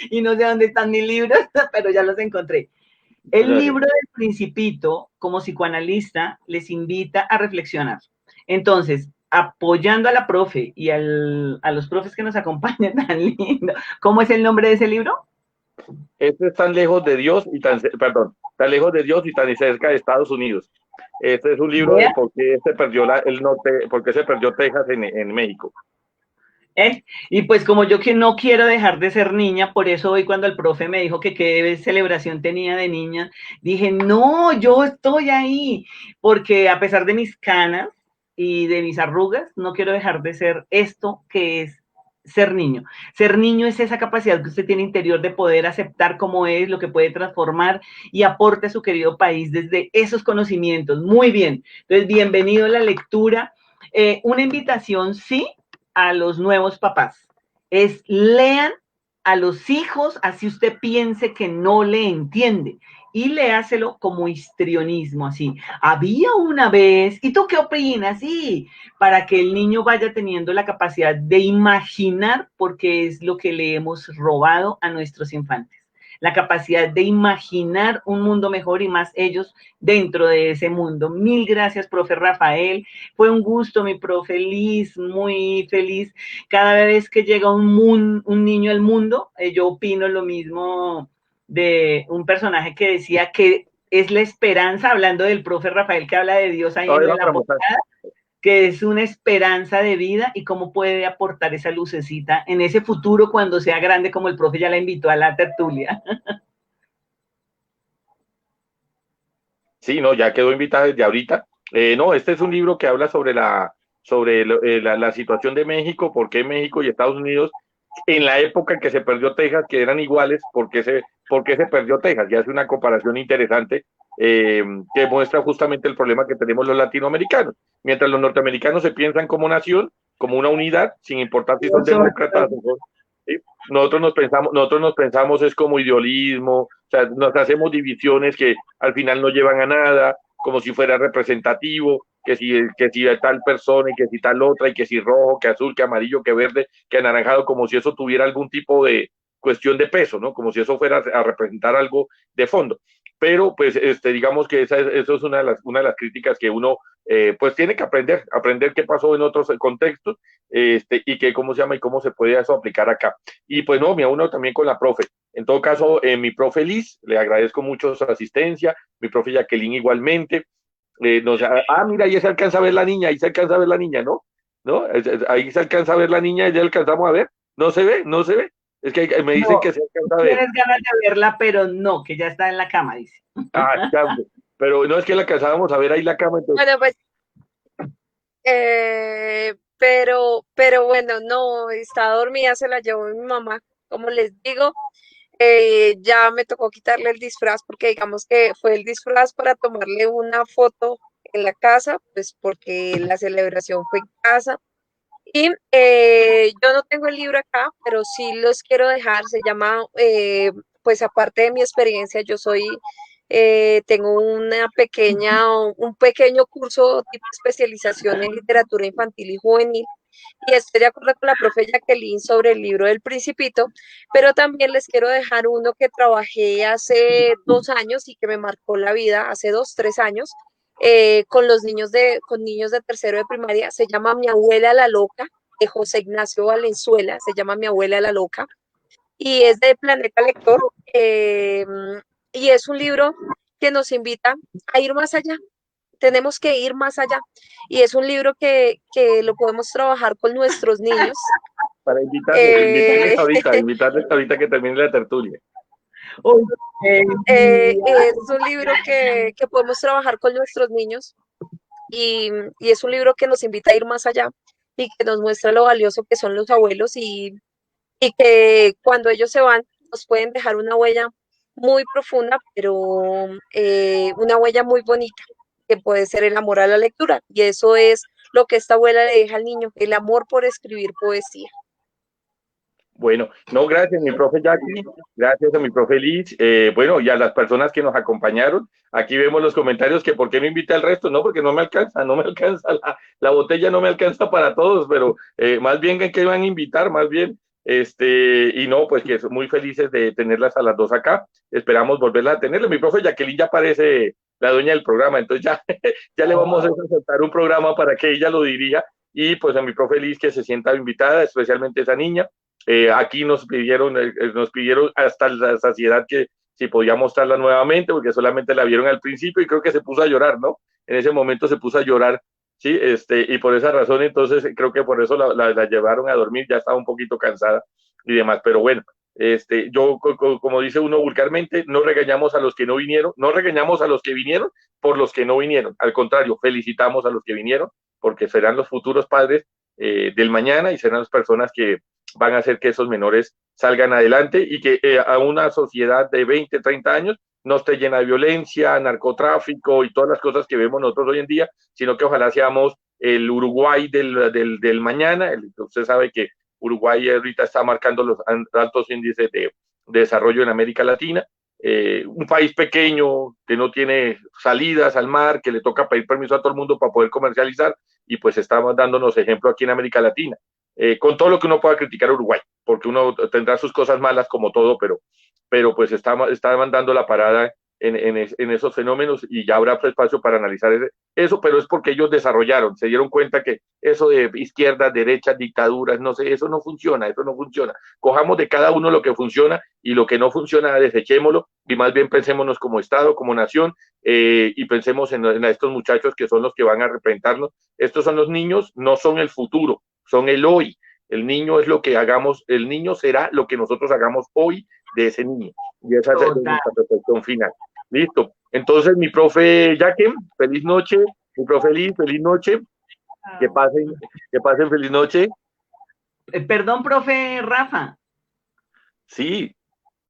y no sé dónde están mis libros, pero ya los encontré. El libro del Principito, como psicoanalista, les invita a reflexionar. Entonces, apoyando a la profe y a los profes que nos acompañan, tan lindo. ¿Cómo es el nombre de ese libro? Este es tan lejos de Dios y tan lejos de Dios y tan cerca de Estados Unidos. Este es un libro de por qué se perdió el norte, por qué se perdió Texas en México. Y pues como yo que no quiero dejar de ser niña, por eso hoy cuando el profe me dijo que qué celebración tenía de niña, dije, no, yo estoy ahí, porque a pesar de mis canas y de mis arrugas, no quiero dejar de ser esto que es ser niño. Ser niño es esa capacidad que usted tiene interior de poder aceptar cómo es, lo que puede transformar y aporte a su querido país desde esos conocimientos. Muy bien. Entonces, bienvenido a la lectura. Una invitación, sí, a los nuevos papás. Es lean a los hijos, así usted piense que no le entiende. Y léaselo como histrionismo, así. Había una vez, ¿y tú qué opinas? Sí, para que el niño vaya teniendo la capacidad de imaginar, porque es lo que le hemos robado a nuestros infantes. La capacidad de imaginar un mundo mejor y más ellos dentro de ese mundo. Mil gracias, profe Rafael. Fue un gusto, mi profe Liz, muy feliz. Cada vez que llega un niño al mundo, yo opino lo mismo de un personaje que decía que es la esperanza, hablando del profe Rafael que habla de Dios ahí en la portada, que es una esperanza de vida y cómo puede aportar esa lucecita en ese futuro cuando sea grande, como el profe ya la invitó a la tertulia. Sí, no, ya quedó invitada desde ahorita. No, este es un libro que habla sobre la situación de México, por qué México y Estados Unidos, en la época en que se perdió Texas, que eran iguales, por qué se perdió Texas. Y hace una comparación interesante que muestra justamente el problema que tenemos los latinoamericanos. Mientras los norteamericanos se piensan como nación, como una unidad, sin importar si son demócratas o son, ¿sí? Nosotros nos pensamos es como idealismo, o sea, nos hacemos divisiones que al final no llevan a nada, como si fuera representativo, que si tal persona y que si tal otra, y que si rojo, que azul, que amarillo, que verde, que anaranjado, como si eso tuviera algún tipo de cuestión de peso, ¿no? Como si eso fuera a representar algo de fondo. Pero, pues, digamos que eso es una de las críticas que uno, pues, tiene que aprender qué pasó en otros contextos, y que cómo se llama y cómo se puede eso aplicar acá. Y pues no, me uno también con la profe. En todo caso, mi profe Liz, le agradezco mucho su asistencia, mi profe Jacqueline igualmente. Mira, ahí se alcanza a ver la niña, ahí se alcanza a ver la niña, ¿no? ¿No? Ahí se alcanza a ver la niña, ya alcanzamos a ver. No se ve, no se ve. Es que me dicen No, que se alcanza a ver. tienes ganas de verla, pero no, que ya está en la cama, dice. Ya, pero no es que la alcanzábamos a ver ahí la cama, entonces. Bueno, pues, pero bueno, no, está dormida, se la llevó mi mamá. Como les digo, ya me tocó quitarle el disfraz porque digamos que fue el disfraz para tomarle una foto en la casa, pues porque la celebración fue en casa. Y yo no tengo el libro acá, pero sí los quiero dejar. Se llama, pues aparte de mi experiencia, yo soy, tengo un pequeño curso tipo especialización en literatura infantil y juvenil. Y estoy de acuerdo con la profe Jacqueline sobre el libro del Principito, pero también les quiero dejar uno que trabajé hace 2 años y que me marcó la vida, hace 2, 3 años, con niños de tercero de primaria. Se llama Mi abuela la loca, de José Ignacio Valenzuela, se llama Mi abuela la loca, y es de Planeta Lector, y es un libro que nos invita a ir más allá. Tenemos que ir más allá. Y es un libro que lo podemos trabajar con nuestros niños. Para Eh, invitarles ahorita que termine la tertulia. es un libro que podemos trabajar con nuestros niños y es un libro que nos invita a ir más allá y que nos muestra lo valioso que son los abuelos y que cuando ellos se van nos pueden dejar una huella muy profunda, pero una huella muy bonita, que puede ser el amor a la lectura. Y eso es lo que esta abuela le deja al niño, el amor por escribir poesía. Bueno, no, gracias, mi profe Jackie, gracias a mi profe Liz, bueno, y a las personas que nos acompañaron. Aquí vemos los comentarios que por qué no invita al resto, no, porque no me alcanza, la botella no me alcanza para todos, pero más bien que van a invitar, más bien, y no, pues que son muy felices de tenerlas a las dos acá, esperamos volverlas a tenerle. Mi profe Jacqueline ya parece la dueña del programa, entonces ya, ya le vamos a soltar un programa para que ella lo dirija, y pues a mi profe Liz que se sienta invitada, especialmente esa niña. Aquí nos pidieron hasta la saciedad que si podía mostrarla nuevamente, porque solamente la vieron al principio y creo que se puso a llorar, ¿no? En ese momento se puso a llorar ¿sí? Y por esa razón, entonces, creo que por eso la llevaron a dormir, ya estaba un poquito cansada y demás, pero bueno, yo, como dice uno vulgarmente, no regañamos a los que no vinieron, no regañamos a los que vinieron por los que no vinieron, al contrario, felicitamos a los que vinieron, porque serán los futuros padres del mañana y serán las personas que van a hacer que esos menores salgan adelante y que a una sociedad de 20, 30 años no esté llena de violencia, narcotráfico y todas las cosas que vemos nosotros hoy en día, sino que ojalá seamos el Uruguay del mañana. Usted sabe que Uruguay ahorita está marcando los altos índices de desarrollo en América Latina. Un país pequeño que no tiene salidas al mar, que le toca pedir permiso a todo el mundo para poder comercializar, y pues estamos dándonos ejemplo aquí en América Latina. Con todo lo que uno pueda criticar a Uruguay, porque uno tendrá sus cosas malas como todo, pero pues está mandando la parada en esos fenómenos y ya habrá espacio para analizar eso, pero es porque ellos desarrollaron, se dieron cuenta que eso de izquierda, derecha, dictaduras, no sé, eso no funciona, eso no funciona. Cojamos de cada uno lo que funciona y lo que no funciona, desechémoslo y más bien pensémonos como Estado, como nación, y pensemos en estos muchachos que son los que van a representarnos. Estos son los niños, no son el futuro, son el hoy. El niño es lo que hagamos, el niño será lo que nosotros hagamos hoy de ese niño. Y esa es nuestra reflexión final. Listo. Entonces, mi profe Jacquem, feliz noche. Mi profe Liz, feliz noche. Que pasen feliz noche. Perdón, profe Rafa. Sí.